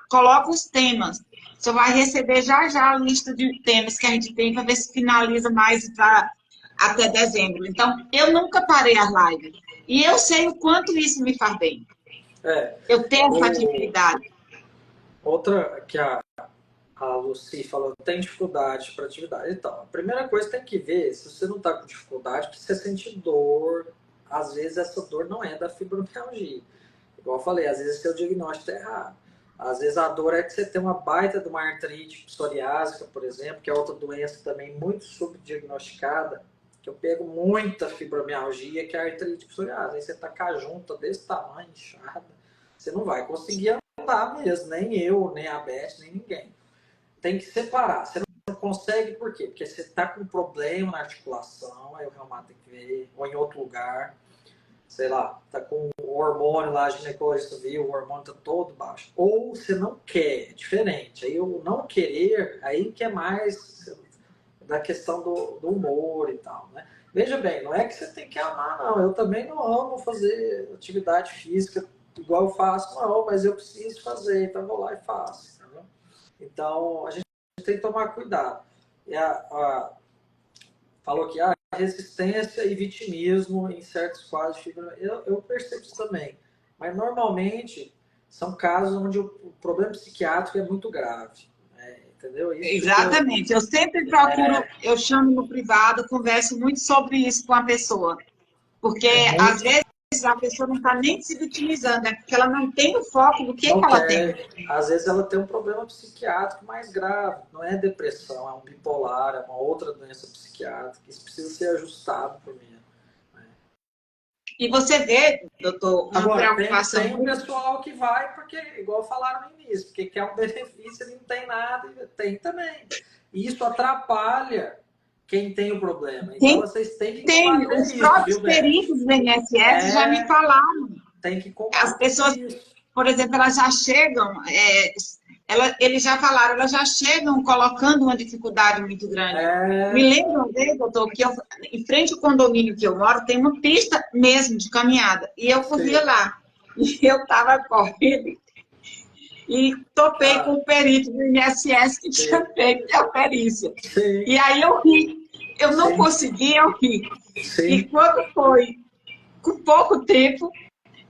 coloco os temas. Você vai receber já já a lista de temas que a gente tem para ver se finaliza mais até dezembro. Então, eu nunca parei as lives. E eu sei o quanto isso me faz bem.
É,
Eu tenho essa
o,
atividade.
outra que a Lucy falou, tem dificuldade para atividade. Então, a primeira coisa que tem que ver, se você não está com dificuldade, que você sente dor, às vezes essa dor não é da fibromialgia. Igual eu falei, às vezes seu diagnóstico está errado. Às vezes a dor é que você tem uma baita de uma artrite psoriásica, por exemplo, que é outra doença também muito subdiagnosticada, que eu pego muita fibromialgia, que é a artrite psoriásica. Aí você tá com a junta desse tamanho, inchada, você não vai conseguir andar mesmo, nem eu, nem a Beth, nem ninguém. Tem que separar. Você não consegue por quê? Porque você tá com um problema na articulação, aí o reumato tem que ver, ou em outro lugar, sei lá, tá com o hormônio lá, a ginecologista viu, o hormônio tá todo baixo. Ou você não quer, é diferente. Aí o não querer, aí que é mais da questão do humor e tal, né? Veja bem, não é que você tem que amar, não. Eu também não amo fazer atividade física igual eu faço, não, mas eu preciso fazer, então eu vou lá e faço. Entendeu? Então a gente tem que tomar cuidado. E falou que a resistência e vitimismo em certos quadros de fibra. Eu percebo isso também. Mas normalmente são casos onde o problema psiquiátrico é muito grave. Né? Entendeu? Isso que eu.
Exatamente. Eu sempre procuro, eu chamo no privado, converso muito sobre isso com a pessoa. Porque,
É
às
muito.
vezes, a pessoa não está nem se vitimizando, é porque ela não tem o foco do que
Não
ela tem.
quer. Às vezes ela tem um problema psiquiátrico mais grave. Não é depressão, é um bipolar, é uma outra doença psiquiátrica. Isso precisa ser ajustado primeiro.
E você vê, doutor, uma
Agora,
preocupação
tem um pessoal que vai porque, igual falaram no início, porque quer um benefício e não tem nada, tem também. E isso atrapalha quem tem o problema. Então,
tem,
vocês têm que
tem.
combater
Os
isso,
próprios
viu, Beth?
peritos do INSS já me
É,
falaram.
tem que
As
combater
pessoas,
isso.
por exemplo, elas já chegam, eles já falaram, elas já chegam colocando uma dificuldade muito grande. Me
É,
lembro uma vez, doutor, que em frente ao condomínio que eu moro, tem uma pista mesmo de caminhada. E eu corria
sei.
lá. E eu estava correndo e topei com
Ah,
o perito do INSS que tinha
sei.
feito a perícia.
Sim,
E aí eu ri. Eu não
sim,
consegui, eu ri. E
sim,
quando foi, com pouco tempo,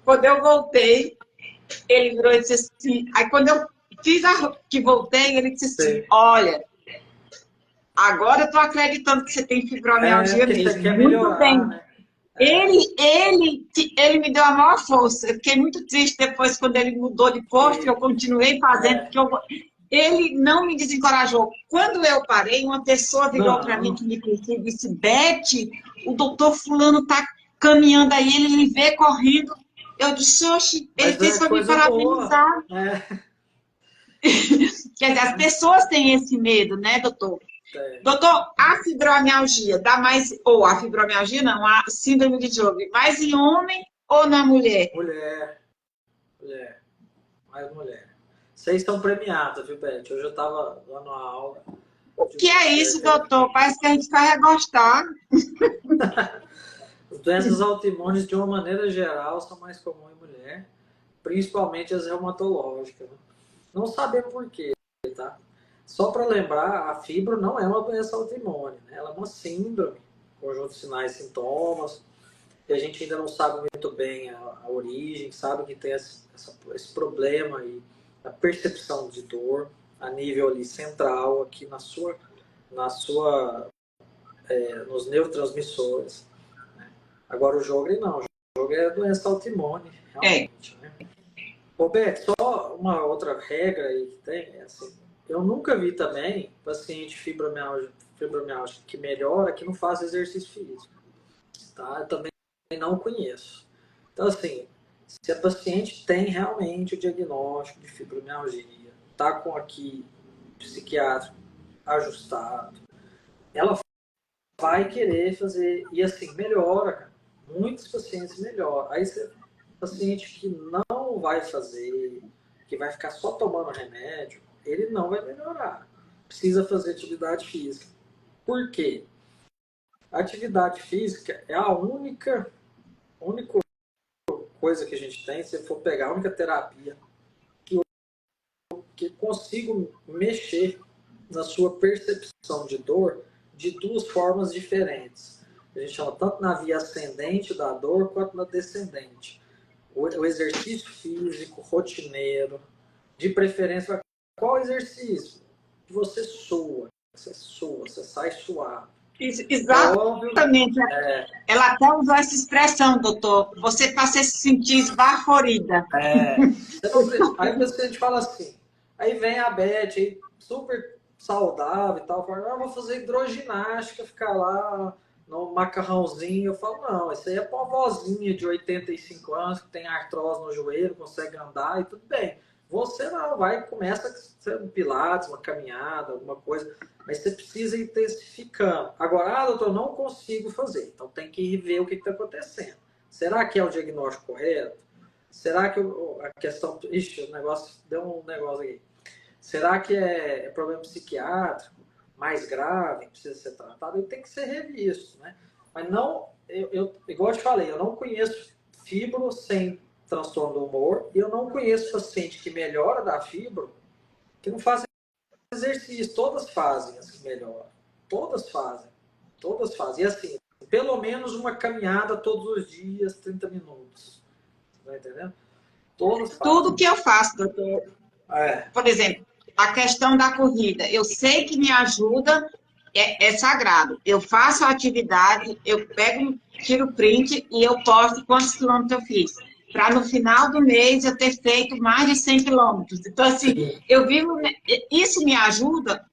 quando eu voltei, ele virou e disse assim. Aí quando eu que voltei, ele disse assim:
sei.
olha, agora eu estou acreditando que você tem
É,
fibromialgia
porque você
mesmo.
quer
Muito
melhorar,
bem.
né? É,
Ele me deu a maior força. Eu fiquei muito triste depois, quando ele mudou de posto, eu
e,
continuei fazendo,
é,
porque ele não me desencorajou. Quando eu parei, uma pessoa virou para mim
não,
que me conhecia e disse: Beth, o doutor Fulano está caminhando aí, ele me vê correndo. Eu disse: oxe, ele
mas
fez
é
para me
coisa boa.
parabenizar.
É,
Quer dizer, as pessoas têm esse medo, né, doutor?
tem.
Doutor, a fibromialgia dá mais, ou a fibromialgia não, a síndrome de Job, mais em homem ou na mulher?
Mulher, mulher, mais mulher. Vocês estão premiados, viu, Beth? Hoje eu estava dando uma aula
O
de
que
uma
é
mulher
isso,
que
doutor? Parece que a gente vai gostar.
as doenças autoimunes, de uma maneira geral, são mais comuns em mulher, principalmente as reumatológicas, né? Não saber por quê, tá? Só para lembrar, a fibro não é uma doença autoimune, né? Ela é uma síndrome, conjunto de sinais e sintomas, e a gente ainda não sabe muito bem a origem, sabe que tem esse problema aí, a percepção de dor a nível ali central, aqui nos neurotransmissores. Agora o Jogre não, o Jogre é doença autoimune,
É,
realmente, né? Roberto, só uma outra regra aí que tem, é assim, eu nunca vi também paciente fibromialgia que melhora, que não faz exercício físico, tá? Eu também não conheço. Então, assim, se a paciente tem realmente o diagnóstico de fibromialgia, tá com aqui psiquiátrico ajustado, ela vai querer fazer, e assim, melhora, cara. Muitos pacientes melhoram. Aí você, paciente que não vai fazer, que vai ficar só tomando remédio, ele não vai melhorar. Precisa fazer atividade física. Por quê? A atividade física é a única coisa que a gente tem, se for pegar a única terapia que consigo mexer na sua percepção de dor de duas formas diferentes. A gente chama tanto na via ascendente da dor quanto na descendente. O exercício físico rotineiro, de preferência, qual exercício? Que você soa, você sai suado. É óbvio,
exatamente. Ela até usou essa expressão, doutor. Você está se sentir esbaforida.
você não, aí o paciente fala assim, aí vem a Beth, aí, super saudável e tal, fala, vou fazer hidroginástica, ficar lá no macarrãozinho. Eu falo, não, isso aí é pra uma vozinha de 85 anos que tem artrose no joelho, consegue andar e tudo bem. Você não, começa a ser um pilates, uma caminhada, alguma coisa, mas você precisa ir intensificando. Agora, doutor, eu não consigo fazer, então tem que ver o que está acontecendo. Será que é o diagnóstico correto? Será que a questão. Ixi, o negócio. Deu um negócio aqui. Será que é problema psiquiátrico mais grave, que precisa ser tratado? Ele tem que ser revisto, né? Mas não. Igual eu te falei, eu não conheço fibro sem transtorno do humor e eu não conheço paciente que melhora da fibro que não faz exercício. Todas fazem as que melhoram. Todas fazem. Todas fazem. E assim, pelo menos uma caminhada todos os dias, 30 minutos. Tá entendendo? Todos fazem.
Tudo que eu faço, doutor,
É,
por exemplo, a questão da corrida, eu sei que me ajuda, é sagrado. Eu faço a atividade, eu pego, tiro print e eu posto quantos quilômetros eu fiz. Para no final do mês eu ter feito mais de 100 quilômetros. Então, assim,
sim.
eu vivo. Isso me ajuda.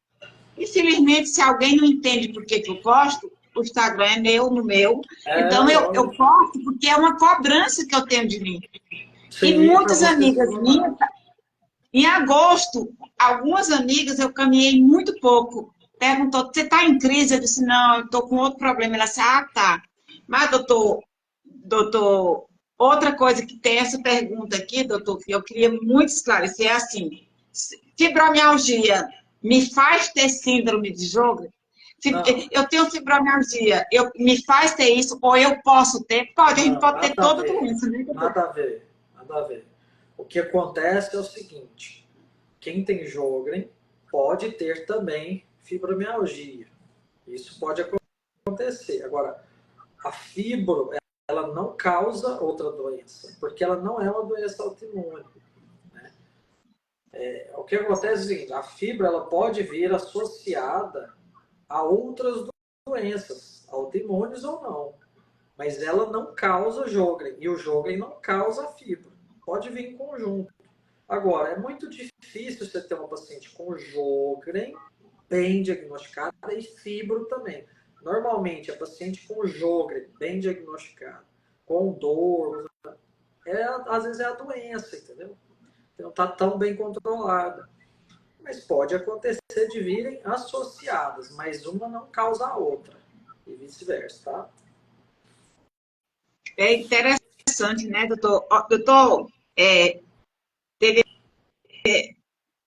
Infelizmente, se alguém não entende por que eu posto, o Instagram é meu, no meu. Então, eu
Lógico.
posto porque é uma cobrança que eu tenho de mim. E
Sim, para
muitas
você se
amigas
mudar.
minhas, em agosto, algumas amigas eu caminhei muito pouco. Perguntou, você está em crise? Eu disse, não, eu estou com outro problema. Ela disse, ah, tá. Mas, doutor, outra coisa que tem essa pergunta aqui, doutor, que eu queria muito esclarecer, é assim, fibromialgia me faz ter síndrome de Sjögren?
Não,
Eu tenho fibromialgia, me faz ter isso, ou eu posso ter? Pode, a gente
não,
pode ter
nada a
toda
ver.
doença, né, doutor?
Nada a ver. Nada a ver. O que acontece é o seguinte: quem tem Sjögren pode ter também fibromialgia. Isso pode acontecer. Agora, a fibro, ela não causa outra doença, porque ela não é uma doença autoimune. O que acontece é o seguinte: a fibra ela pode vir associada a outras doenças, autoimunes ou não, mas ela não causa Sjögren, e o Sjögren não causa fibra. Pode vir em conjunto. Agora, é muito difícil você ter uma paciente com Sjögren bem diagnosticada e fibro também. Normalmente, a paciente com Sjögren bem diagnosticada, com dor, às vezes é a doença, entendeu? Não está tão bem controlada. Mas pode acontecer de virem associadas, mas uma não causa a outra. E vice-versa, tá?
É interessante, né, doutor? Ó, doutor, teve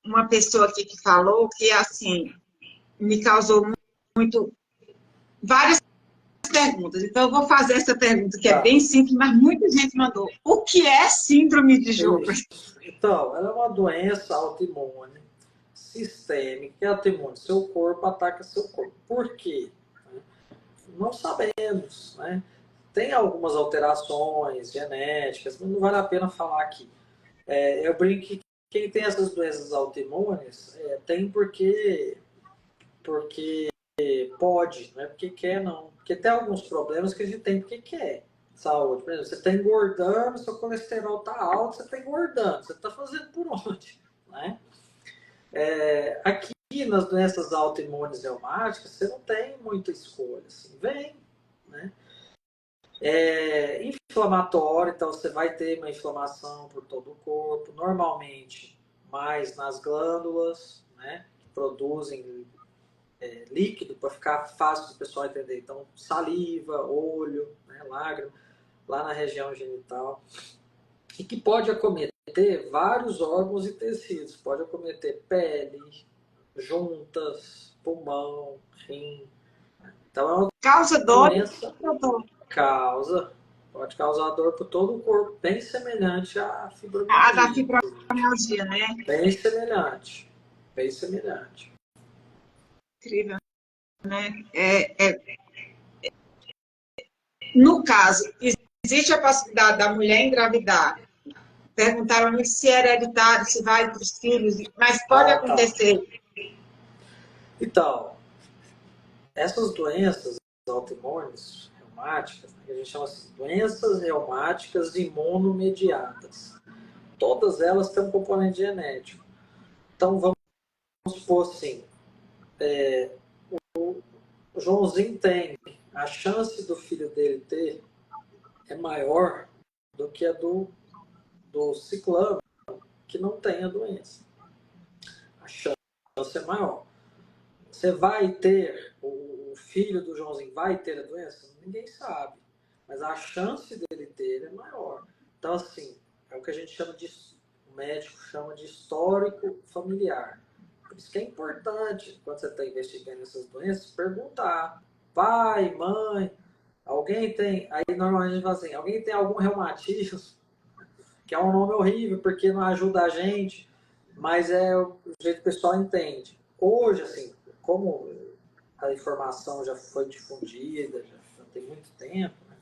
uma pessoa aqui que falou que, assim, me causou muito, várias perguntas. Então, eu vou fazer essa pergunta, que é
Tá.
bem simples, mas muita gente mandou. O que é síndrome de Sjögren?
Isso. Então, ela é uma doença autoimune sistêmica, que é autoimune. Seu corpo ataca seu corpo. Por quê? Não sabemos, né? Tem algumas alterações genéticas, mas não vale a pena falar aqui. Eu brinco que quem tem essas doenças autoimunes tem porque pode, não é porque quer, não. Porque tem alguns problemas que a gente tem porque quer. Saúde. Por exemplo, você está engordando, seu colesterol está alto, você está engordando. Você está fazendo por onde? Né? Aqui, nas doenças autoimunes reumáticas, você não tem muita escolha. Assim. Vem, né? Inflamatório, então você vai ter uma inflamação por todo o corpo, normalmente mais nas glândulas, né? Que produzem líquido para ficar fácil do pessoal entender. Então, saliva, olho, né, lágrima, lá na região genital. E que pode acometer vários órgãos e tecidos. Pode acometer pele, juntas, pulmão, rim. Então, é uma
Causa dor,
doença
doutor?
pode causar dor por todo o corpo, bem semelhante à
A da
fibromialgia.
fibromialgia, né?
Bem semelhante. Bem semelhante.
Incrível, né? No caso, existe a possibilidade da mulher engravidar. Perguntaram se é hereditário, se vai para os filhos, mas pode
Ah, tá.
acontecer.
Então, essas doenças autoimunes, reumáticas, né, que a gente chama assim, doenças reumáticas imunomediadas. Todas elas têm um componente genético. Então, vamos supor assim, o Joãozinho tem, a chance do filho dele ter é maior do que a do ciclano, que não tem a doença. A chance é maior. Você vai ter, o filho do Joãozinho vai ter a doença? Ninguém sabe. Mas a chance dele ter é maior. Então, assim, é o que a gente chama de, o médico chama de histórico familiar. Por isso que é importante, quando você está investigando essas doenças, perguntar. Pai, mãe, alguém tem. Aí normalmente a gente fala assim, alguém tem algum reumatismo? Que é um nome horrível, porque não ajuda a gente, mas é o jeito que o pessoal entende. Hoje, assim, como a informação já foi difundida, já tem muito tempo, né?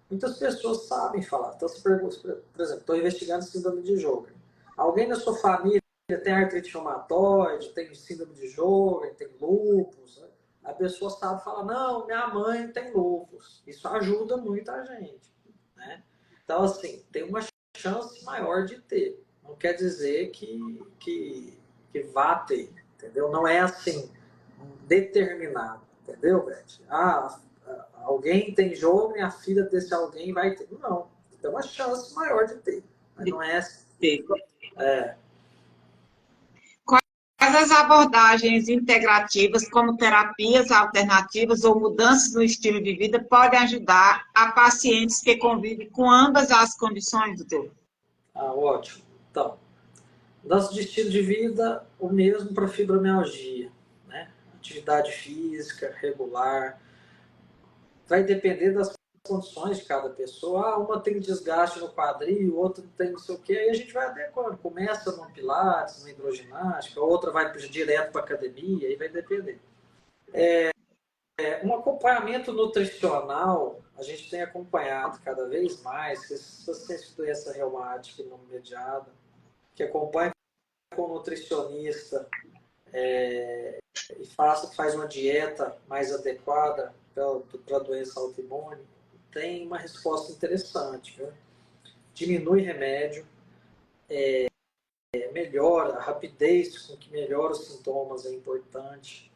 Muitas pessoas sabem falar. Então, se pergunta, por exemplo, estou investigando síndrome de Sjögren. Alguém na sua família tem artrite reumatoide, tem síndrome de Sjögren, tem lúpus, né? A pessoa sabe falar, não, minha mãe tem lúpus. Isso ajuda muito a gente, né? Então, assim, tem uma chance maior de ter. Não quer dizer que vá ter, entendeu? Não é assim, determinado. Entendeu, Beth? Alguém tem jogo e a filha desse alguém vai ter. Não, tem uma chance maior de ter. Mas não é. É,
Quais as abordagens integrativas, como terapias alternativas ou mudanças no estilo de vida, podem ajudar a pacientes que convivem com ambas as condições, doutor?
ótimo. Então, nosso estilo de vida, o mesmo para fibromialgia, né? Atividade física regular, vai depender das condições de cada pessoa. Uma tem desgaste no quadril, outra tem não sei o quê, aí a gente vai adequando. Começa no pilates, na hidroginástica, outra vai direto para academia, aí vai depender. Um acompanhamento nutricional, a gente tem acompanhado cada vez mais, que se você tem doença reumática não mediada, que acompanha com um nutricionista e faz uma dieta mais adequada para a doença autoimune, tem uma resposta interessante. Viu? Diminui remédio, melhora, a rapidez com que melhora os sintomas é importante,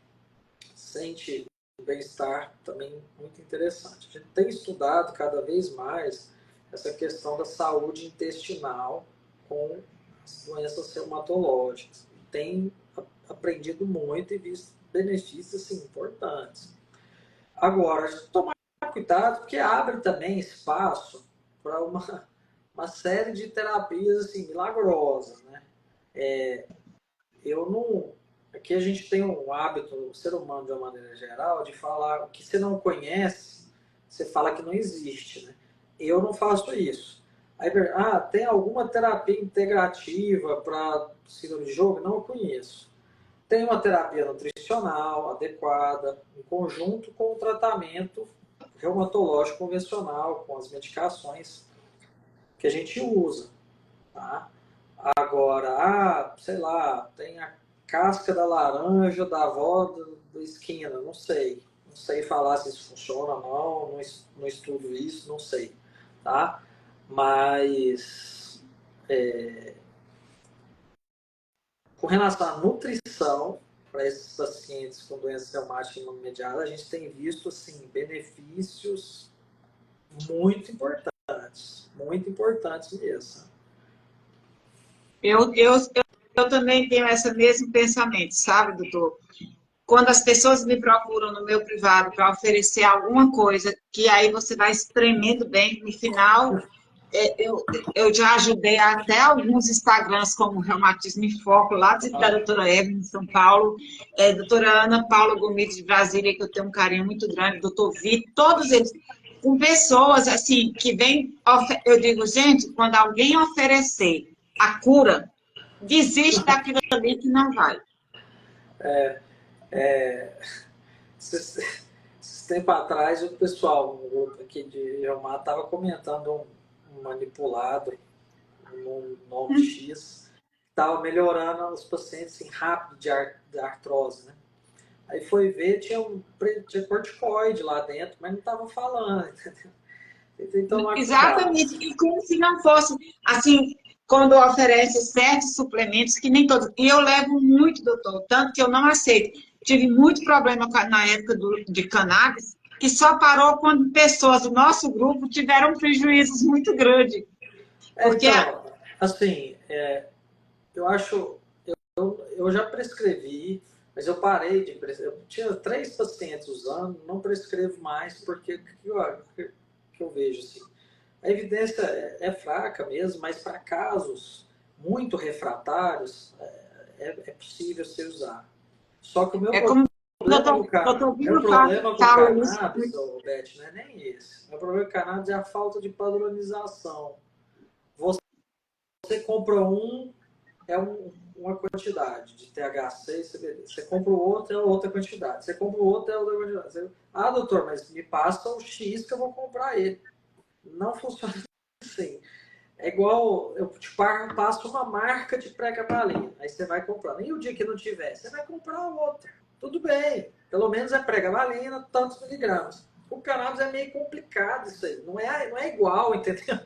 sente bem-estar também muito interessante. A gente tem estudado cada vez mais essa questão da saúde intestinal com as doenças reumatológicas. Tem aprendido muito e visto benefícios assim, importantes. Agora, a gente tomar cuidado porque abre também espaço para uma série de terapias assim, milagrosas. Né? Eu não. Aqui a gente tem um hábito, o ser humano de uma maneira geral, de falar o que você não conhece, você fala que não existe. Né? Eu não faço isso. Aí, tem alguma terapia integrativa para síndrome de jogo? Não conheço. Tem uma terapia nutricional adequada, em conjunto com o tratamento reumatológico convencional, com as medicações que a gente usa. Tá? Agora, sei lá, tem a casca da laranja da avó da esquina, não sei. Não sei falar se isso funciona ou não estudo isso, não sei. Tá? Mas, com relação à nutrição, para esses pacientes com doença reumática imunomediada, a gente tem visto assim, benefícios muito importantes mesmo.
Eu também tenho esse mesmo pensamento, sabe, doutor? Quando as pessoas me procuram no meu privado para oferecer alguma coisa, que aí você vai espremendo bem, no final, eu já ajudei até alguns Instagrams, como Reumatismo em Foco, lá da doutora Evelyn, em São Paulo, doutora Ana Paula Gomes, de Brasília, que eu tenho um carinho muito grande, doutor Vitor, todos eles, com pessoas, assim, que vêm, eu digo, gente, quando alguém oferecer a cura, desiste daquilo ali que não vai.
Esses tempos atrás, o pessoal, um grupo aqui de reumato, estava comentando um manipulado, um nome X, estava melhorando os pacientes assim, rápido de artrose, né? Aí foi ver, tinha corticoide lá dentro, mas não estava falando, entendeu? Então,
exatamente, e como se não fosse, assim, quando oferece certos suplementos, que nem todos, e eu levo muito, doutor, tanto que eu não aceito. Tive muito problema na época de cannabis, que só parou quando pessoas do nosso grupo tiveram prejuízos muito grandes. Porque
então, assim, eu acho, eu já prescrevi, mas eu parei de prescrever. Eu tinha 3 pacientes usando, não prescrevo mais, porque que eu vejo assim, a evidência é fraca mesmo, mas para casos muito refratários é possível se usar. Só que o meu problema com cannabis, Beth, não é nem esse. O meu problema com cannabis é a falta de padronização. Você compra uma quantidade de THC e CBD. Você compra o outro, é outra quantidade. Você compra o outro, é outra quantidade. Doutor, mas me passa o X que eu vou comprar ele. Não funciona assim. É igual, eu te passo uma marca de pregabalina, aí você vai comprar. E o dia que não tiver, você vai comprar outra. Tudo bem, pelo menos é pregabalina, tantos miligramas. O cannabis é meio complicado isso aí, não é igual, entendeu?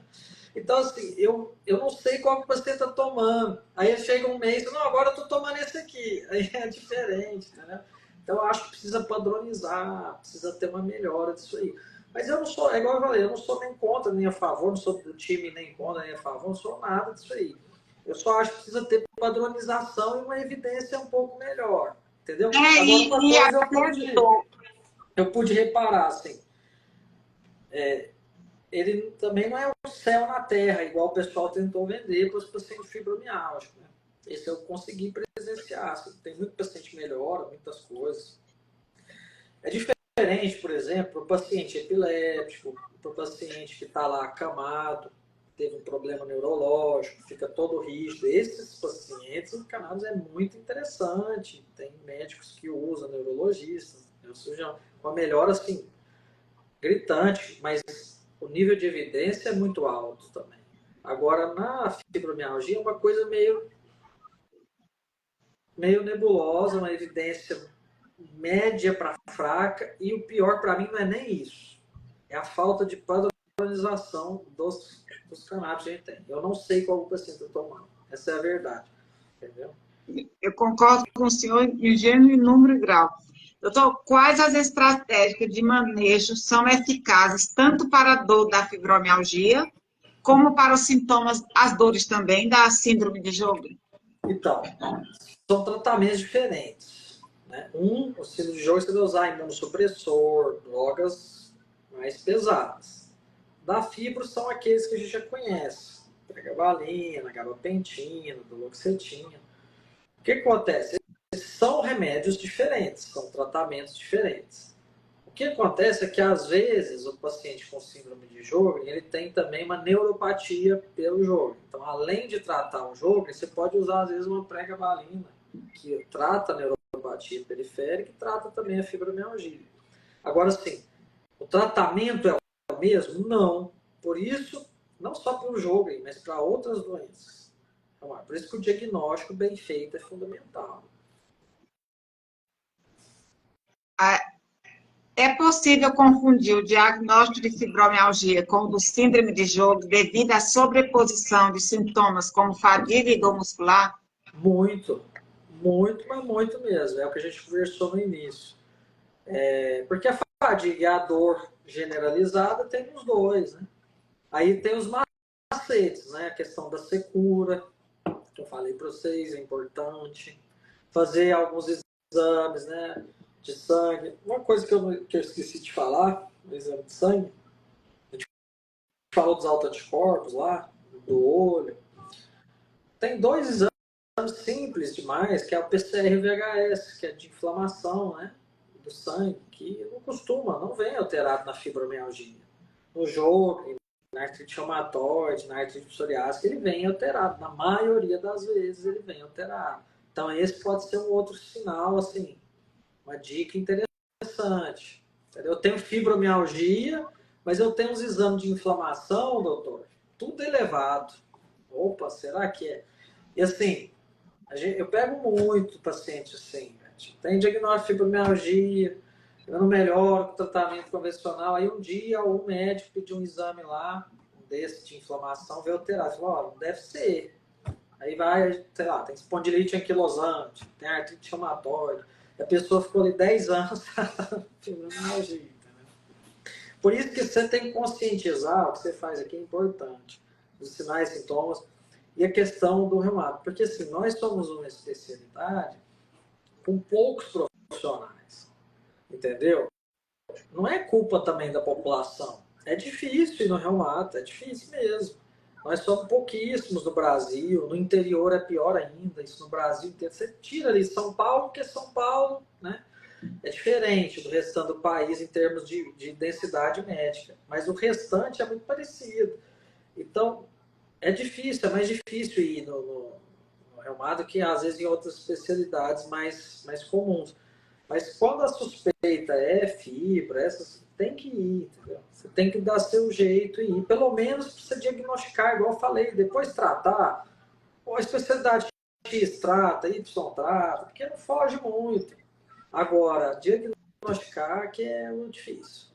Então, assim, eu não sei qual que você está tomando. Aí chega um mês, não, agora eu estou tomando esse aqui. Aí é diferente, entendeu? Então, eu acho que precisa padronizar, precisa ter uma melhora disso aí. Mas eu não sou, é igual eu falei, eu não sou nem contra, nem a favor, não sou do time nem contra, nem a favor, não sou nada disso aí. Eu só acho que precisa ter padronização e uma evidência um pouco melhor, entendeu? Agora, uma coisa eu pude reparar, assim, ele também não é um céu na terra, igual o pessoal tentou vender para os pacientes fibromialgicos, né? Esse eu consegui presenciar. Assim, tem muito paciente que melhora, muitas coisas. É diferente, por exemplo, para o paciente epiléptico, para o paciente que está lá acamado, teve um problema neurológico, fica todo rígido. Esses pacientes, o cannabis é muito interessante. Tem médicos que usam, neurologistas, ou seja, uma melhora assim, gritante, mas o nível de evidência é muito alto também. Agora, na fibromialgia, é uma coisa meio nebulosa, uma evidência média para fraca, e o pior para mim não é nem isso. É a falta de padronização dos cannabis que a gente tem. Eu não sei qual o paciente está tomando. Essa é a verdade. Entendeu?
Eu concordo com o senhor em gênero, número e grau. Doutor, quais as estratégias de manejo são eficazes tanto para a dor da fibromialgia, como para os sintomas, as dores também da síndrome de Sjögren?
Então, são tratamentos diferentes. Né? O síndrome de Sjögren, você vai usar imunossupressor, drogas mais pesadas. Da fibro são aqueles que a gente já conhece. Pregabalina, gabapentina, duloxetina. O que acontece? São remédios diferentes, são tratamentos diferentes. O que acontece é que, às vezes, o paciente com síndrome de Sjögren, ele tem também uma neuropatia pelo Sjögren. Então, além de tratar o Sjögren, você pode usar, às vezes, uma pregabalina, que trata a neuropatia periférica e trata também a fibromialgia. Agora, sim, o tratamento é o mesmo? Não. Por isso, não só para o Sjögren, mas para outras doenças. Então, por isso que o diagnóstico bem feito é fundamental.
É possível confundir o diagnóstico de fibromialgia com o do síndrome de Sjögren devido à sobreposição de sintomas como fadiga e dor muscular?
Muito, mas muito mesmo. É o que a gente conversou no início. Porque a fadiga e a dor generalizada tem os dois, né? Aí tem os macetes, né? A questão da secura, que eu falei para vocês, é importante. Fazer alguns exames, né? De sangue. Uma coisa que eu esqueci de falar, no exame de sangue, a gente falou dos autoanticorpos lá, do olho. Tem dois exames simples demais, que é o PCR-VHS, que é de inflamação, né? Do sangue, que não vem alterado na fibromialgia. No Sjögren, na artrite reumatoide, na artrite psoriásica, ele vem alterado. Na maioria das vezes ele vem alterado. Então esse pode ser um outro sinal, assim, uma dica interessante. Entendeu? Eu tenho fibromialgia, mas eu tenho uns exames de inflamação, doutor, tudo elevado. Opa, será que é? E assim, eu pego muito paciente assim, né? Tem diagnóstico de fibromialgia, eu não melhoro com tratamento convencional, aí um dia o médico pediu um exame lá, um desse de inflamação, veio alterar, falou, ó, não deve ser. Aí vai, sei lá, tem espondilite anquilosante, tem artrite reumatoide, a pessoa ficou ali 10 anos tratando fibromialgia, entendeu? Por isso que você tem que conscientizar, o que você faz aqui é importante, os sinais e sintomas, e a questão do reumato. Porque assim, nós somos uma especialidade com poucos profissionais, entendeu? Não é culpa também da população. É difícil ir no reumato, é difícil mesmo. Nós somos pouquíssimos no Brasil, no interior é pior ainda, isso no Brasil inteiro. Você tira ali São Paulo, porque São Paulo, né, é diferente do restante do país em termos de densidade médica, mas o restante é muito parecido. Então, é difícil, é mais difícil ir no reumato que às vezes em outras especialidades mais comuns. Mas quando a suspeita é fibra, essas tem que ir, entendeu? Você tem que dar seu jeito e ir, pelo menos para você diagnosticar, igual eu falei, depois tratar. Ou a especialidade X trata, Y trata, porque não foge muito. Agora, diagnosticar que é muito difícil.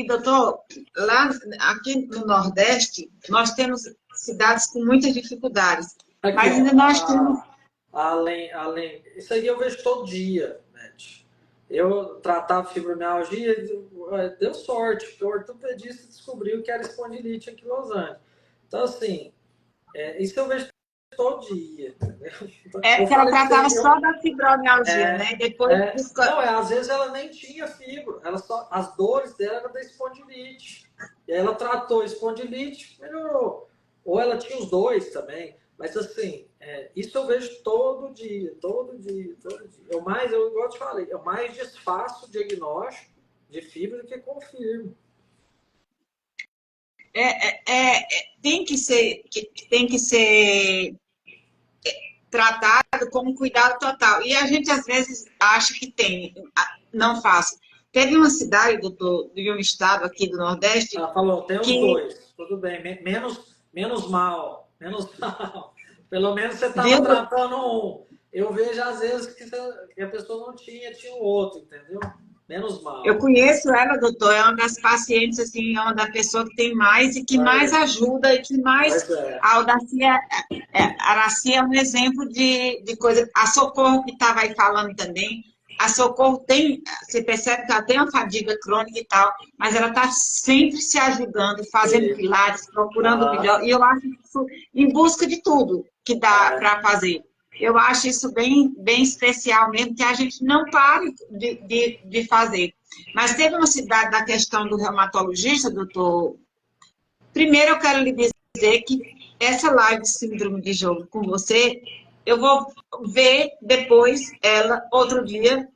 Doutor, lá aqui no Nordeste, nós temos cidades com muitas dificuldades,
Aqui,
mas ainda nós temos
Isso aí eu vejo todo dia, né? Eu tratava fibromialgia, deu sorte, porque o ortopedista descobriu que era espondilite anquilosante. Então, assim, isso eu vejo todo dia, entendeu?
É
Eu
porque ela
falei pra
tratava
você,
só da fibromialgia, né? Depois
não, às vezes ela nem tinha fibro, as dores dela eram da espondilite. E aí ela tratou a espondilite, melhorou. Ou ela tinha os dois também. Mas assim, isso eu vejo todo dia, todo dia, todo dia. Igual eu te falei, eu mais desfaço o diagnóstico de fibra do que confirmo.
Tem que ser tratado como cuidado total. E a gente, às vezes, acha que tem, não faz. Teve uma cidade de um estado aqui do Nordeste
Ela falou, tem os
que,
dois, tudo bem, menos mal, menos mal. Pelo menos você estava
viu,
tratando um. Eu vejo às vezes que a pessoa não tinha o outro, entendeu? Menos
eu
mal.
conheço ela, doutor, é uma das pacientes, assim, é uma da pessoa que tem mais e que mais
Aí,
ajuda e que mais.
pois é.
A Audacia, a Aracia é um exemplo de coisa. A Socorro, que estava aí falando também, a Socorro tem, você percebe que ela tem uma fadiga crônica e tal, mas ela está sempre se ajudando, fazendo
E,
pilates, procurando o
ah,
melhor, e eu acho isso em busca de tudo que dá
é,
para fazer. Eu acho isso bem, bem especial mesmo, que a gente não pare de fazer. Mas teve uma cidade da questão do reumatologista, doutor. Primeiro eu quero lhe dizer que essa live de síndrome de Jogo com você, eu vou ver depois ela outro dia,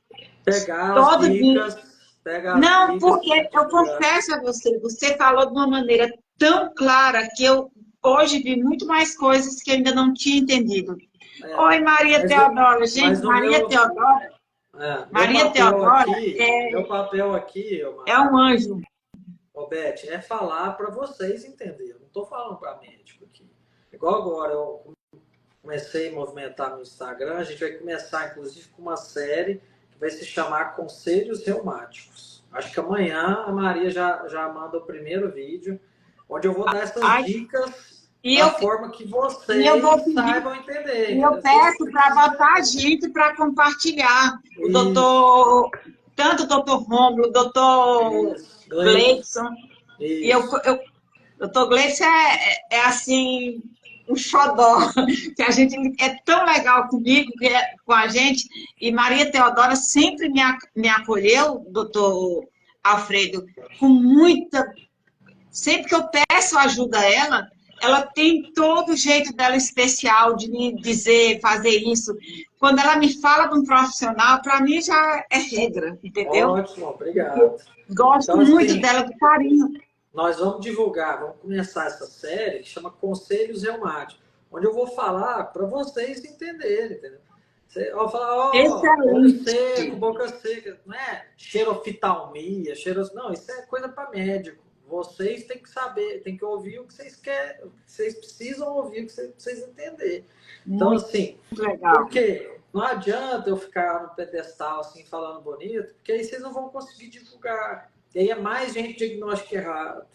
pegar as
todo dia.
dicas, pega as
Não,
dicas
porque
pra gente
eu
divulgar.
confesso a você, você falou de uma maneira tão clara que eu hoje vi muito mais coisas que eu ainda não tinha entendido.
É,
Oi, Maria
mas,
Teodora.
mas
Gente, Maria Teodora
meu papel aqui,
é um anjo.
Beth, é falar para vocês entenderem. Eu não estou falando para médico aqui. Igual agora eu comecei a movimentar no Instagram, a gente vai começar, inclusive, com uma série que vai se chamar Conselhos Reumáticos. Acho que amanhã a Maria já manda o primeiro vídeo, onde eu vou dar essas
Ai,
dicas
e
da
eu,
forma que
e eu vou
vocês
pedir,
saibam entender,
e eu
entendeu? Vocês
peço para
precisam
botar a
entender.
gente para compartilhar. O
Isso,
doutor, tanto o doutor Rômulo, o doutor
isso. Gleito,
Gleidson, e
isso.
doutor Gleidson é assim, um xodó, que a gente é tão legal comigo, com a gente, e Maria Teodora sempre me acolheu, doutor Alfredo, com muita. Sempre que eu peço ajuda a ela tem todo o jeito dela especial de me dizer, fazer isso. Quando ela me fala de um profissional, para mim já é regra, entendeu?
Ótimo, obrigado.
Gosto
Então,
muito
assim,
dela, do carinho.
nós vamos divulgar, vamos começar essa série que chama Conselhos Reumáticos, onde eu vou falar para vocês entenderem, entendeu? Você vai falar, olho
Excelente.
seco, boca seca, não é xeroftalmia, não, isso é coisa para médico. Vocês têm que saber, têm que ouvir o que vocês querem, vocês precisam ouvir o que vocês entenderem. Então,
Muito
assim, por
legal.
quê? Não adianta eu ficar no pedestal assim falando bonito, porque aí vocês não vão conseguir divulgar. E aí é mais gente diagnóstico errado.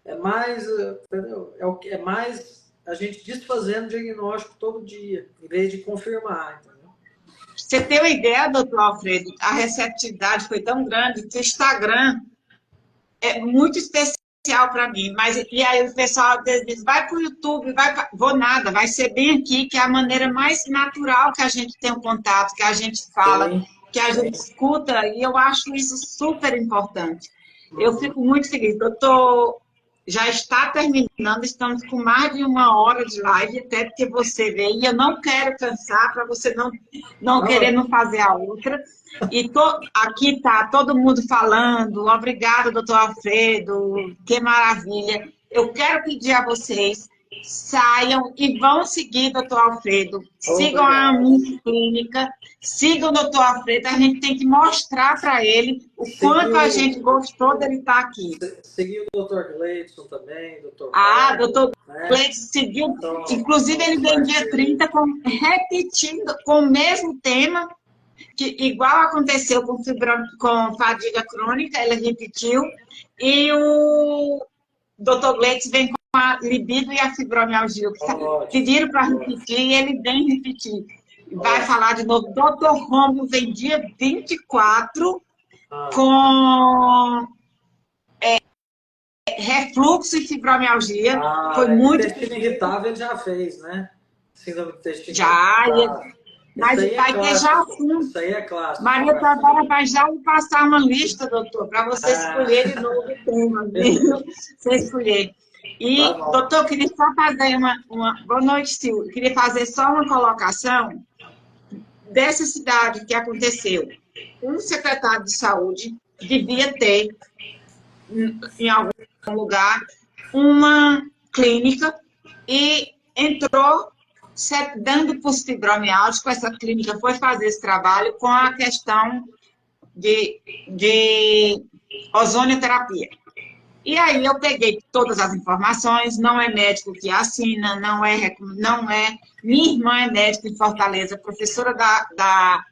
É mais, entendeu? É mais a gente desfazendo diagnóstico todo dia, em vez de confirmar, entendeu?
Você tem uma ideia, doutor Alfredo? A receptividade foi tão grande que o Instagram é muito especial para mim. Mas e aí o pessoal diz, vai para o YouTube, vou nada, vai ser bem aqui, que é a maneira mais natural que a gente tem um contato, que a gente fala,
Sim,
que a
sim.
gente escuta, e eu acho isso super importante. Eu
Uhum.
fico muito feliz. Doutor, já está terminando, estamos com mais de uma hora de live, até porque você veio, e eu não quero cansar para você não querer
Não,
não fazer a outra. E aqui está todo mundo falando, obrigada, doutor Alfredo, que maravilha. Eu quero pedir a vocês, saiam e vão seguir doutor Alfredo, sigam a
obrigado.
Amici Clínica, sigam o doutor Alfredo, a gente tem que mostrar para ele o quanto a gente
Seguiu,
gostou dele estar aqui.
seguiu o Dr. Gleidson também, Dr.
Ah,
Romulo,
doutor
né?
Gleison seguiu, inclusive
São
ele
os
vem dia
parceiros.
30 repetindo com o mesmo tema, que igual aconteceu com fadiga crônica, ele repetiu, e o Dr. Gleitz vem com a libido e a fibromialgia.
Ótimo,
Pediram para
ótimo.
repetir e ele vem repetir. Vai falar de novo. Doutor Rômulo vem dia 24
Ah,
com refluxo e fibromialgia. Foi muito
intestino irritável ele já fez, né? Síndrome do intestino
já,
irritável. Esse
mas
aí é
vai ter já
clássico.
assunto.
Isso aí é clássico.
Maria Teodora vai já me passar uma lista, doutor, para você
Ah,
escolher de novo o tema, viu? Você escolher.
tá
E,
bom.
doutor, eu queria só fazer uma. Boa noite, Silvio. Eu queria fazer só uma colocação dessa cidade que aconteceu. Um secretário de saúde devia ter, em algum lugar, uma clínica e entrou dando para os fibromialgicos. Essa clínica foi fazer esse trabalho com a questão de ozonioterapia. E aí eu peguei todas as informações, não é médico que assina, não é. Minha irmã é médica em Fortaleza, professora da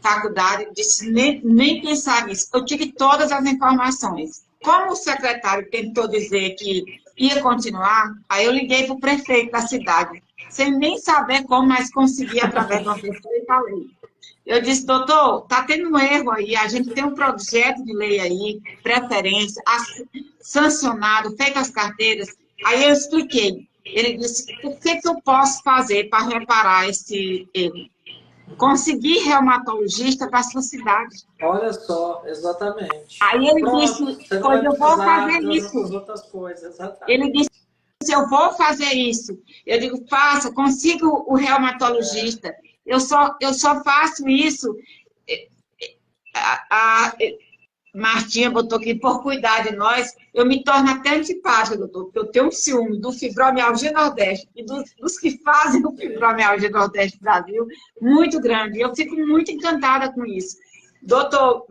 faculdade, disse nem pensar nisso. Eu tive todas as informações. Como o secretário tentou dizer que ia continuar, aí eu liguei para o prefeito da cidade, sem nem saber como, mas consegui através de uma pessoa e falei. Eu disse, doutor, está tendo um erro aí, a gente tem um projeto de lei aí, preferência, sancionado, feito as carteiras. Aí eu expliquei. Ele disse, o que eu posso fazer para reparar esse erro? Conseguir reumatologista para a sua cidade.
Olha só, exatamente.
Aí ele disse,
Pronto, você não
pois
vai
eu vou
precisar
fazer
das
isso.
outras coisas,
Ele
exatamente.
disse, eu vou fazer isso. Eu digo, faça, consiga o reumatologista. Eu só faço isso. A Martinha botou aqui, por cuidar de nós, eu me torno até antipática, doutor, porque eu tenho um ciúme do fibromialgia Nordeste e dos que fazem o fibromialgia Nordeste do Brasil muito grande. E eu fico muito encantada com isso. Doutor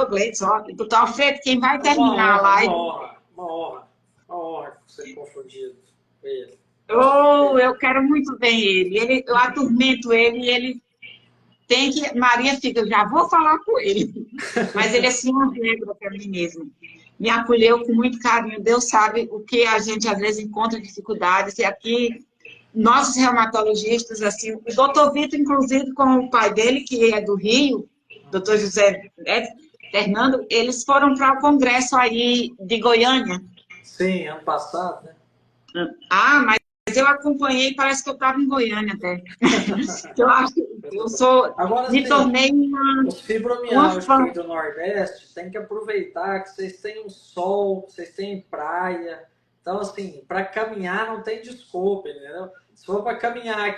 Gleitson, doutor Alfredo, quem vai
Uma
terminar a
honra, uma
live.
honra, uma honra, uma honra ser confundido com ele. Pode ter
Oh,
certeza.
eu quero muito bem ele. Eu atormento ele e ele tem que. Maria fica, eu já vou falar com ele. Mas ele é assim uma regra para mim mesmo. Me acolheu com muito carinho. Deus sabe o que a gente às vezes encontra dificuldades. E aqui, nossos reumatologistas, assim, o doutor Vitor, inclusive, com o pai dele, que é do Rio, doutor José Fernando, eles foram para o congresso aí de Goiânia.
Sim, ano passado, né?
Ah, mas eu acompanhei, parece que eu estava em Goiânia até. Eu acho que
Agora
me
sim,
tornei
os
uma
fibromialgicos
fã.
aí do Nordeste tem que aproveitar que vocês têm um sol, vocês têm praia. Então, assim, para caminhar não tem desculpa, entendeu? Se for para caminhar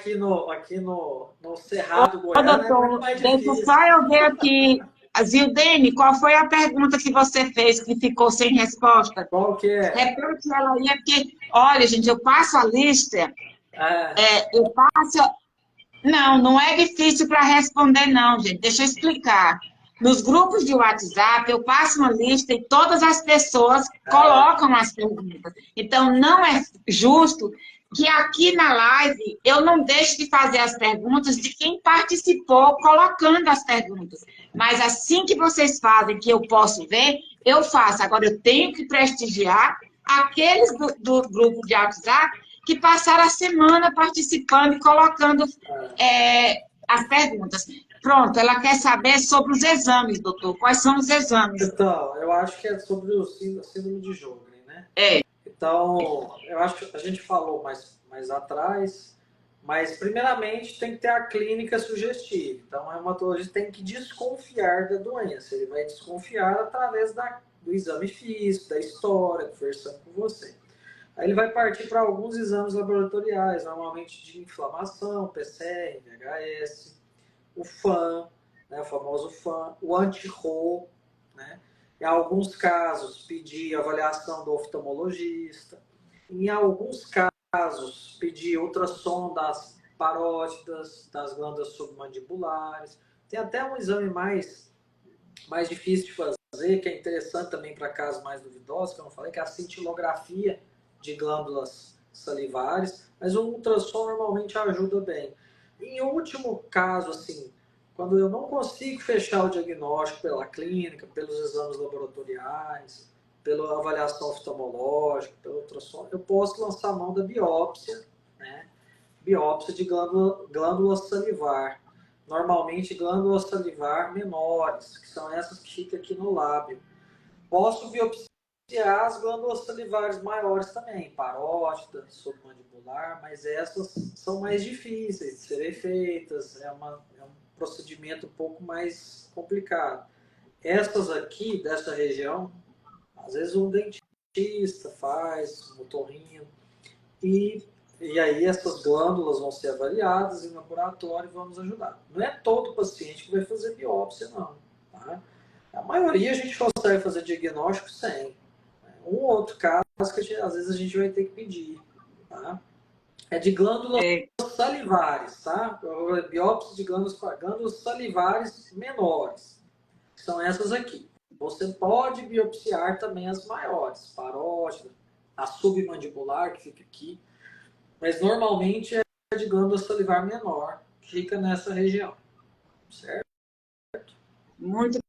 no Cerrado
Ô,
Goiano é muito
doutor,
mais
deixa só
difícil.
eu ver aqui. Zildene, qual foi a pergunta que você fez que ficou sem resposta?
Qual que é?
Repete ela aí, é porque, olha, gente, eu passo a lista,
Ah,
eu passo. Não, não é difícil para responder, não, gente. Deixa eu explicar. Nos grupos de WhatsApp, eu passo uma lista e todas as pessoas colocam as perguntas. Então, não é justo que aqui na live eu não deixe de fazer as perguntas de quem participou colocando as perguntas. Mas assim que vocês fazem, que eu posso ver, eu faço. Agora, eu tenho que prestigiar aqueles do grupo de WhatsApp que passaram a semana participando e colocando as perguntas. Pronto, ela quer saber sobre os exames, doutor. Quais são os exames?
então, eu acho que é sobre o síndrome de Sjögren, né?
É,
Então, eu acho que a gente falou mais atrás, mas primeiramente tem que ter a clínica sugestiva. Então, o reumatologista tem que desconfiar da doença. Ele vai desconfiar através do exame físico, da história, conversando com você. Aí ele vai partir para alguns exames laboratoriais, normalmente de inflamação, PCR, VHS, o FAM, né, o famoso FAM, o anti-RO, né? Em alguns casos, pedir avaliação do oftalmologista. Em alguns casos, pedir ultrassom das parótidas, das glândulas submandibulares. Tem até um exame mais difícil de fazer, que é interessante também para casos mais duvidosos, que eu não falei, que é a cintilografia de glândulas salivares, mas o ultrassom normalmente ajuda bem. Em último caso, assim, quando eu não consigo fechar o diagnóstico pela clínica, pelos exames laboratoriais, pela avaliação oftalmológica, pelo ultrassom, eu posso lançar a mão da biópsia, né? biópsia de glândula salivar. Normalmente glândula salivar menores, que são essas que ficam aqui no lábio. Posso biopsiar as glândulas salivares maiores também, parótida, submandibular, mas essas são mais difíceis de serem feitas, é um procedimento um pouco mais complicado. Essas aqui, dessa região, às vezes um dentista faz, um otorrino, e aí essas glândulas vão ser avaliadas em laboratório e vamos ajudar. Não é todo paciente que vai fazer biópsia, não. Tá? A maioria a gente consegue fazer diagnóstico sem. Um ou outro caso que às vezes a gente vai ter que pedir. Tá? É de glândulas salivares, tá? Biópsia de glândulas salivares menores. São essas aqui. Você pode biopsiar também as maiores, parótida, a submandibular, que fica aqui, mas normalmente é de glândula salivar menor, que fica nessa região, certo?
Muito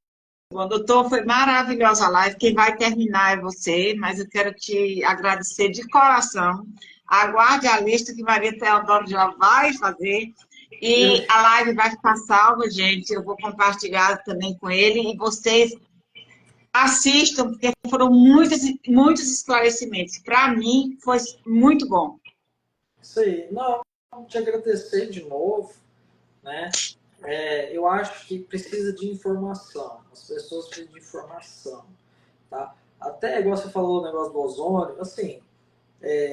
bom, doutor, foi maravilhosa a live. Quem vai terminar é você, mas eu quero te agradecer de coração. Aguarde a lista que Maria Teodoro já vai fazer. E a live vai ficar salva, gente. Eu vou compartilhar também com ele. E vocês assistam, porque foram muitos esclarecimentos. Para mim, foi muito bom.
Isso aí. Não, te agradecer de novo, né? Eu acho que precisa de informação. As pessoas precisam de informação, tá? Até, igual você falou o negócio do ozônio, assim,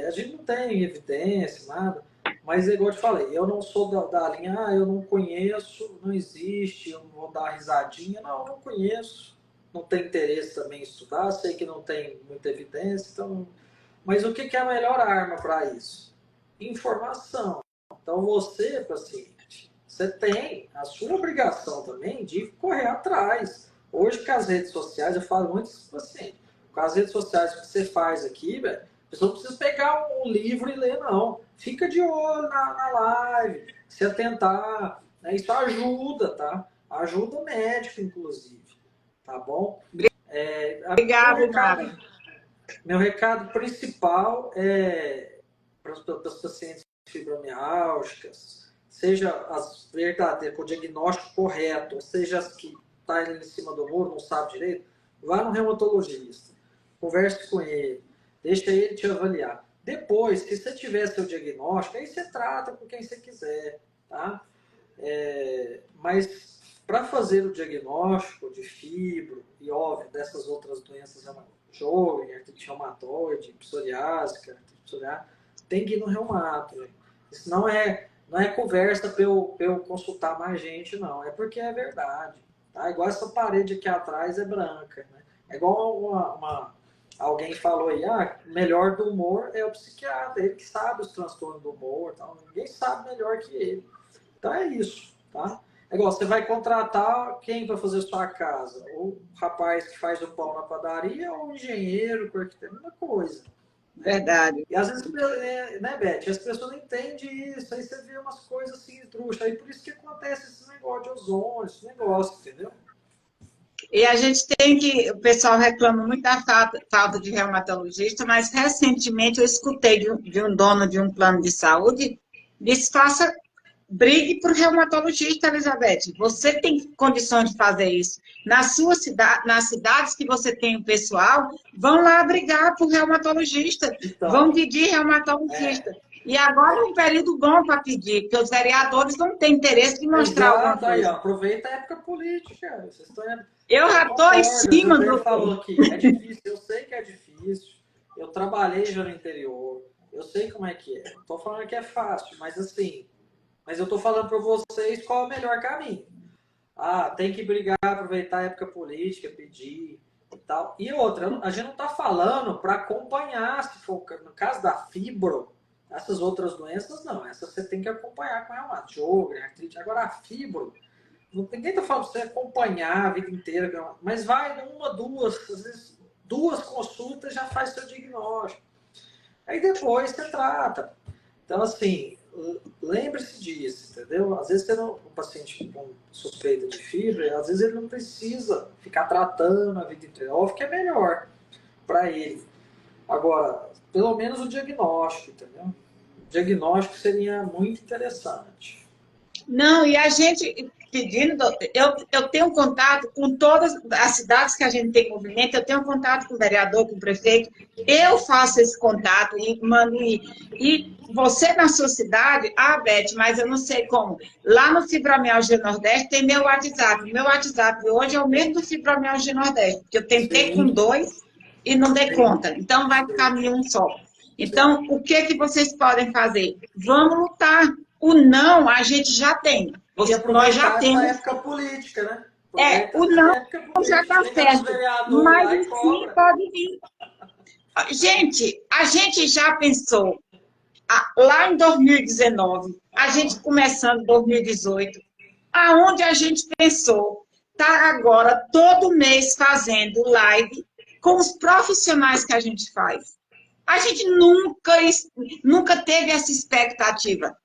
a gente não tem evidência, nada, mas é igual eu te falei, eu não sou da linha, eu não conheço, não existe, eu não vou dar risadinha, não, eu não conheço, não tenho interesse também em estudar, sei que não tem muita evidência, então... Mas o que é a melhor arma para isso? Informação. Então você, paciente, você tem a sua obrigação também de correr atrás. Hoje, com as redes sociais, eu falo muito isso para o paciente, com as redes sociais que você faz aqui, velho, a pessoa não precisa pegar um livro e ler, não. Fica de olho na live, se atentar. Né? Isso ajuda, tá? Ajuda o médico, inclusive. Tá bom?
Obrigada, Mara.
Meu recado principal é para os pacientes fibromialgicas, seja as verdadeiras, com o diagnóstico correto, ou seja as que estão ali em cima do muro, não sabe direito, vá no reumatologista, converse com ele, deixa ele te avaliar. Depois, se você tiver seu diagnóstico, aí você trata com quem você quiser, tá? Mas para fazer o diagnóstico de fibro e, óbvio, dessas outras doenças, Sjögren, artrite reumatoide, psoriásica, tem que ir no reumato. Isso não é conversa para eu consultar mais gente, não. É porque é verdade. Tá? Igual essa parede aqui atrás é branca. Né? É igual alguém falou aí, melhor do humor é o psiquiatra, ele que sabe os transtornos do humor. Tal. Ninguém sabe melhor que ele. Então é isso. Tá? É igual, você vai contratar quem para fazer sua casa? O rapaz que faz o pão na padaria ou o engenheiro, o arquiteto, mesma coisa.
Verdade.
E às vezes, né, Beth, as pessoas não entendem isso, aí você vê umas coisas assim, trouxa, aí por isso que acontece esse negócio de ozônio, esse negócio, entendeu?
E a gente tem que, o pessoal reclama muito da falta de reumatologista, mas recentemente eu escutei de um dono de um plano de saúde, disse, brigue por reumatologista, Elizabeth. Você tem condições de fazer isso. Na sua cidade, nas cidades que você tem o pessoal, vão lá brigar por reumatologista,
Então,
vão pedir reumatologista. E agora é um período bom para pedir, porque os vereadores não têm interesse de mostrar alguma coisa.
Aí, aproveita a época política. Vocês estão...
Eu já estou em cima do...
Você falou aqui, é difícil, eu sei que é difícil. Eu trabalhei já no interior, eu sei como é que é. Não estou falando que é fácil, mas assim... Mas eu estou falando para vocês qual é o melhor caminho. Tem que brigar, aproveitar a época política, pedir e tal. E outra, a gente não está falando para acompanhar, se for no caso da fibro, essas outras doenças, não. Essas você tem que acompanhar com reumato, Sjögren, artrite. Agora, a fibro, ninguém está falando para você acompanhar a vida inteira, mas vai uma, duas, às vezes 2 consultas já faz seu diagnóstico. Aí depois você trata. Então, assim, lembre-se disso, entendeu? Às vezes você não, um paciente com suspeita de fibra, às vezes ele não precisa ficar tratando a vida inteira. Óbvio que é melhor para ele. Agora, pelo menos o diagnóstico, entendeu? diagnóstico seria muito interessante.
Não, e a gente pedindo, eu tenho contato com todas as cidades que a gente tem movimento, eu tenho contato com o vereador, com o prefeito, eu faço esse contato e mando e você na sua cidade, Beth, mas eu não sei como. Lá no Fibromialgia Nordeste tem meu WhatsApp. Meu WhatsApp hoje é o mesmo do Fibromialgia Nordeste, porque eu tentei com
Sim,
dois e não dei
sim,
conta. Então vai ficar
sim,
em um só.
sim.
Então, o que que vocês podem fazer? Vamos lutar. O não a gente já tem.
E
Nós já
aproveitar essa
temos.
época política, né? Aproveita
O
essa
não
época
já
política,
está
chega nos
certo.
vereadores
Mas
lá
o
e
sim
cobra.
pode vir. Gente, a gente já pensou lá em 2019, a gente começando em 2018, aonde a gente pensou, tá agora todo mês fazendo live com os profissionais que a gente faz. A gente nunca teve essa expectativa.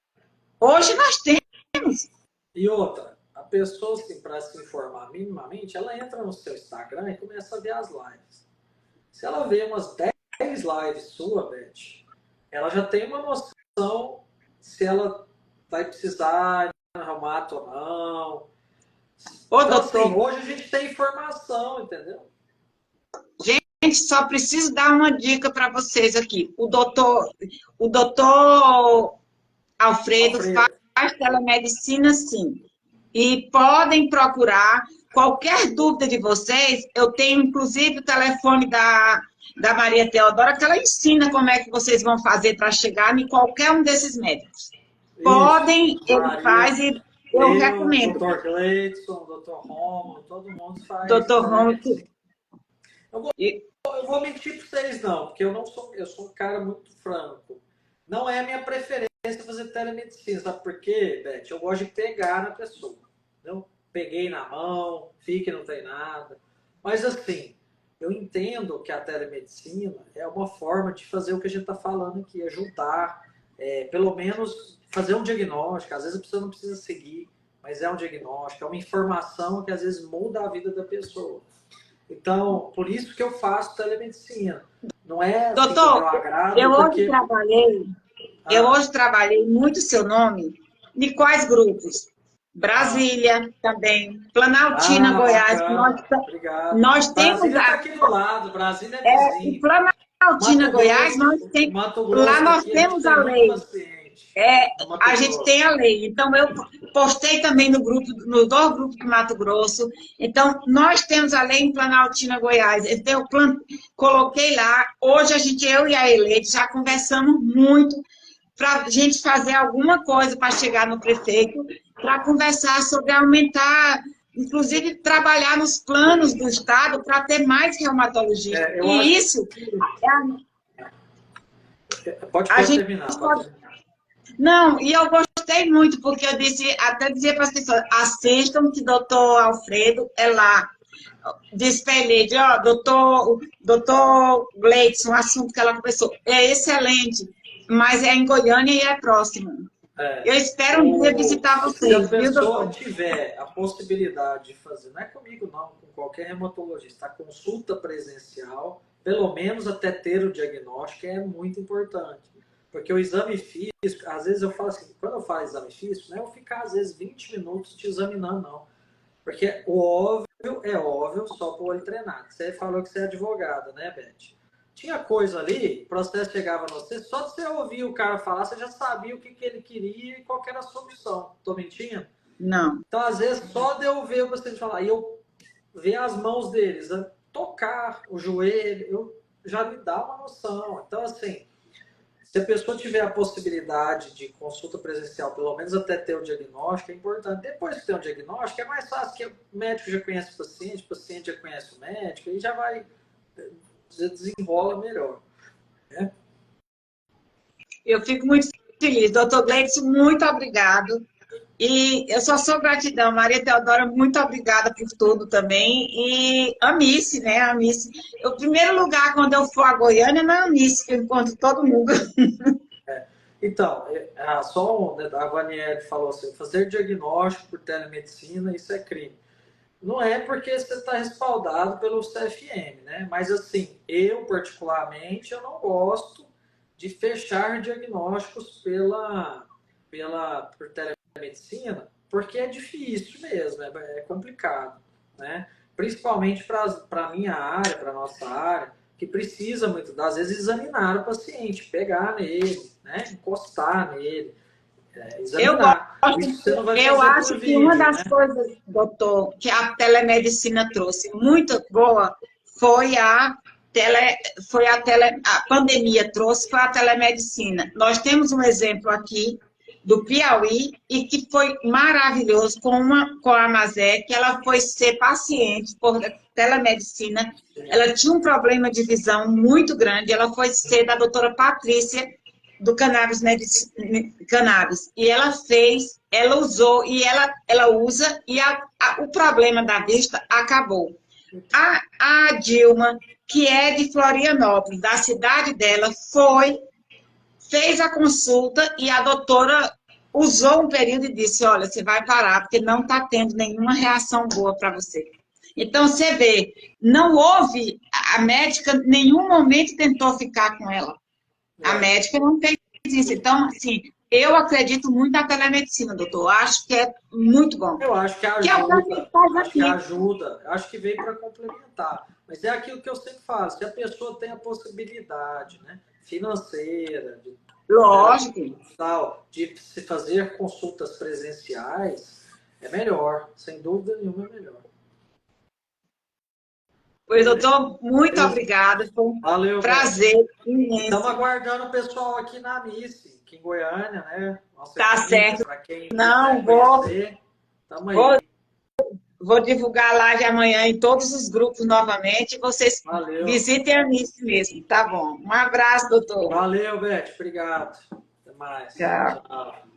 Hoje nós temos.
E outra, a pessoa, assim, para se informar minimamente, ela entra no seu Instagram e começa a ver as lives. Se ela vê umas 10 lives sua, Beth, ela já tem uma noção se ela vai precisar de reumato ou não.
Ô,
Então, assim,
doutor,
hoje a gente tem informação, entendeu?
gente, só preciso dar uma dica para vocês aqui. O doutor Alfredo
Alfredo.
faz telemedicina, sim. E podem procurar qualquer dúvida de vocês. Eu tenho, inclusive, o telefone da Maria Teodora, que ela ensina como é que vocês vão fazer para chegar em qualquer um desses médicos.
Isso.
Podem, ele
Maria,
faz e eu
eu,
recomendo.
Dr. Gleidson, Dr. Romulo, todo mundo faz
Doutor Romulo.
telemedicina. Eu vou mentir para vocês, não, porque eu sou um cara muito franco. Não é a minha preferência fazer telemedicina, sabe por quê, Beth? Eu gosto de pegar na pessoa. Entendeu? Peguei na mão, fique, não tem nada. Mas assim, eu entendo que a telemedicina é uma forma de fazer o que a gente está falando aqui, ajudar, pelo menos fazer um diagnóstico. Às vezes a pessoa não precisa seguir, mas é um diagnóstico, é uma informação que às vezes muda a vida da pessoa. Então, por isso que eu faço telemedicina. Não é assim do
Doutor,
meu agrado,
eu hoje
porque.
trabalhei, eu
Ah,
hoje trabalhei muito seu nome. De quais grupos?
ah,
Brasília também, Planaltina, Goiás. Nós,
bacana. Obrigado.
nós temos
Brasília está aqui do lado, Brasília é
em
vizinho.
Planaltina, Goiás,
Mato
lá
Grosso
nós
daqui, a gente
temos a
tem muito
lei.
paciente
É,
no Mato
a gente tem
Grosso.
a lei. Então, eu postei também no grupo, no dois grupos de Mato Grosso. Então, nós temos a lei em Planaltina, Goiás. Então, coloquei lá. Hoje, eu e a Eleide já conversamos muito para a gente fazer alguma coisa para chegar no prefeito, para conversar sobre aumentar, inclusive trabalhar nos planos do Estado para ter mais reumatologistas.
Eu
E
acho
isso,
pode,
a
pode
gente
terminar, pode
pode.
terminar.
Não, e eu gostei muito, porque eu disse, até dizer para as pessoas, assistam que doutor Alfredo é lá. Disse para ele, ó, doutor Gleidson, um assunto que ela começou, é excelente, mas é em Goiânia e é próximo.
É,
Eu espero um dia visitar
se a
vocês, viu,
pessoa
doutor?
tiver a possibilidade de fazer, não é comigo não, com qualquer reumatologista, a consulta presencial, pelo menos até ter o diagnóstico, é muito importante. Porque o exame físico, às vezes eu falo assim, quando eu falo exame físico, não é eu ficar às vezes 20 minutos te examinando, não. Porque o óbvio é óbvio só para o olho treinado. Você falou que você é advogada, né, Beth? Tinha coisa ali, o processo chegava a você, só de você ouvir o cara falar, você já sabia o que, que ele queria e qual que era a solução. Tô mentindo?
Não.
Então, às vezes, só de eu ver o paciente falar e eu ver as mãos deles, né? Tocar o joelho, já me dá uma noção. Então, assim, se a pessoa tiver a possibilidade de consulta presencial, pelo menos até ter o diagnóstico, é importante. Depois que tem o diagnóstico, é mais fácil, que o médico já conhece o paciente já conhece o médico, e já vai, já desenrola melhor. Né?
Eu fico muito feliz. Doutor Gleidson, muito obrigado. E eu só sou gratidão. Maria Teodora, muito obrigada por tudo também. E Amice, né? Amice. O primeiro lugar, quando eu for a Goiânia, é na Amice, que eu encontro todo mundo.
Então, só a Vanieri falou assim, fazer diagnóstico por telemedicina, isso é crime. Não é porque você está respaldado pelo CFM, né? Mas assim, eu particularmente, eu não gosto de fechar diagnósticos por telemedicina, porque é difícil mesmo, é complicado, né? Principalmente para a minha área, para a nossa área, que precisa muitas das vezes examinar o paciente, pegar nele, né? Encostar nele,
Eu
examinar. Isso você não vai
Eu
fazer
acho
por
que uma
vídeo,
das
né?
coisas, doutor, que a telemedicina trouxe muito boa foi a pandemia trouxe foi a telemedicina. Nós temos um exemplo aqui do Piauí e que foi maravilhoso com a Mazé, que ela foi ser paciente por telemedicina. Ela tinha um problema de visão muito grande, ela foi ser da doutora Patrícia do cannabis. E ela usou e ela usa e o problema da vista acabou. A Dilma, que é de Florianópolis, da cidade dela, fez a consulta e a doutora usou um período e disse, olha, você vai parar, porque não está tendo nenhuma reação boa para você. Então, você vê, não houve, a médica em nenhum momento tentou ficar com ela. A médica não fez isso. Então, assim, eu acredito muito na telemedicina, doutor. Acho que é muito bom.
Eu acho que
Que é o que a gente faz aqui.
acho que veio para complementar. Mas é aquilo que eu sempre falo, se a pessoa tem a possibilidade, né, financeira,
Lógico.
de se fazer consultas presenciais, é melhor, sem dúvida nenhuma é melhor.
Pois, doutor, muito obrigada. Foi um
Valeu,
prazer imenso.
Estamos aguardando o pessoal aqui na Nice, aqui em Goiânia, né? Nossa
Tá
clínica,
certo.
para quem
Não,
quiser conhecer. Tamo aí.
Vou divulgar lá de amanhã em todos os grupos novamente. Vocês
Valeu.
visitem a Nice mesmo, tá bom? Um abraço, doutor.
Valeu, Beth. Obrigado. Até mais.
Tchau.
Tchau.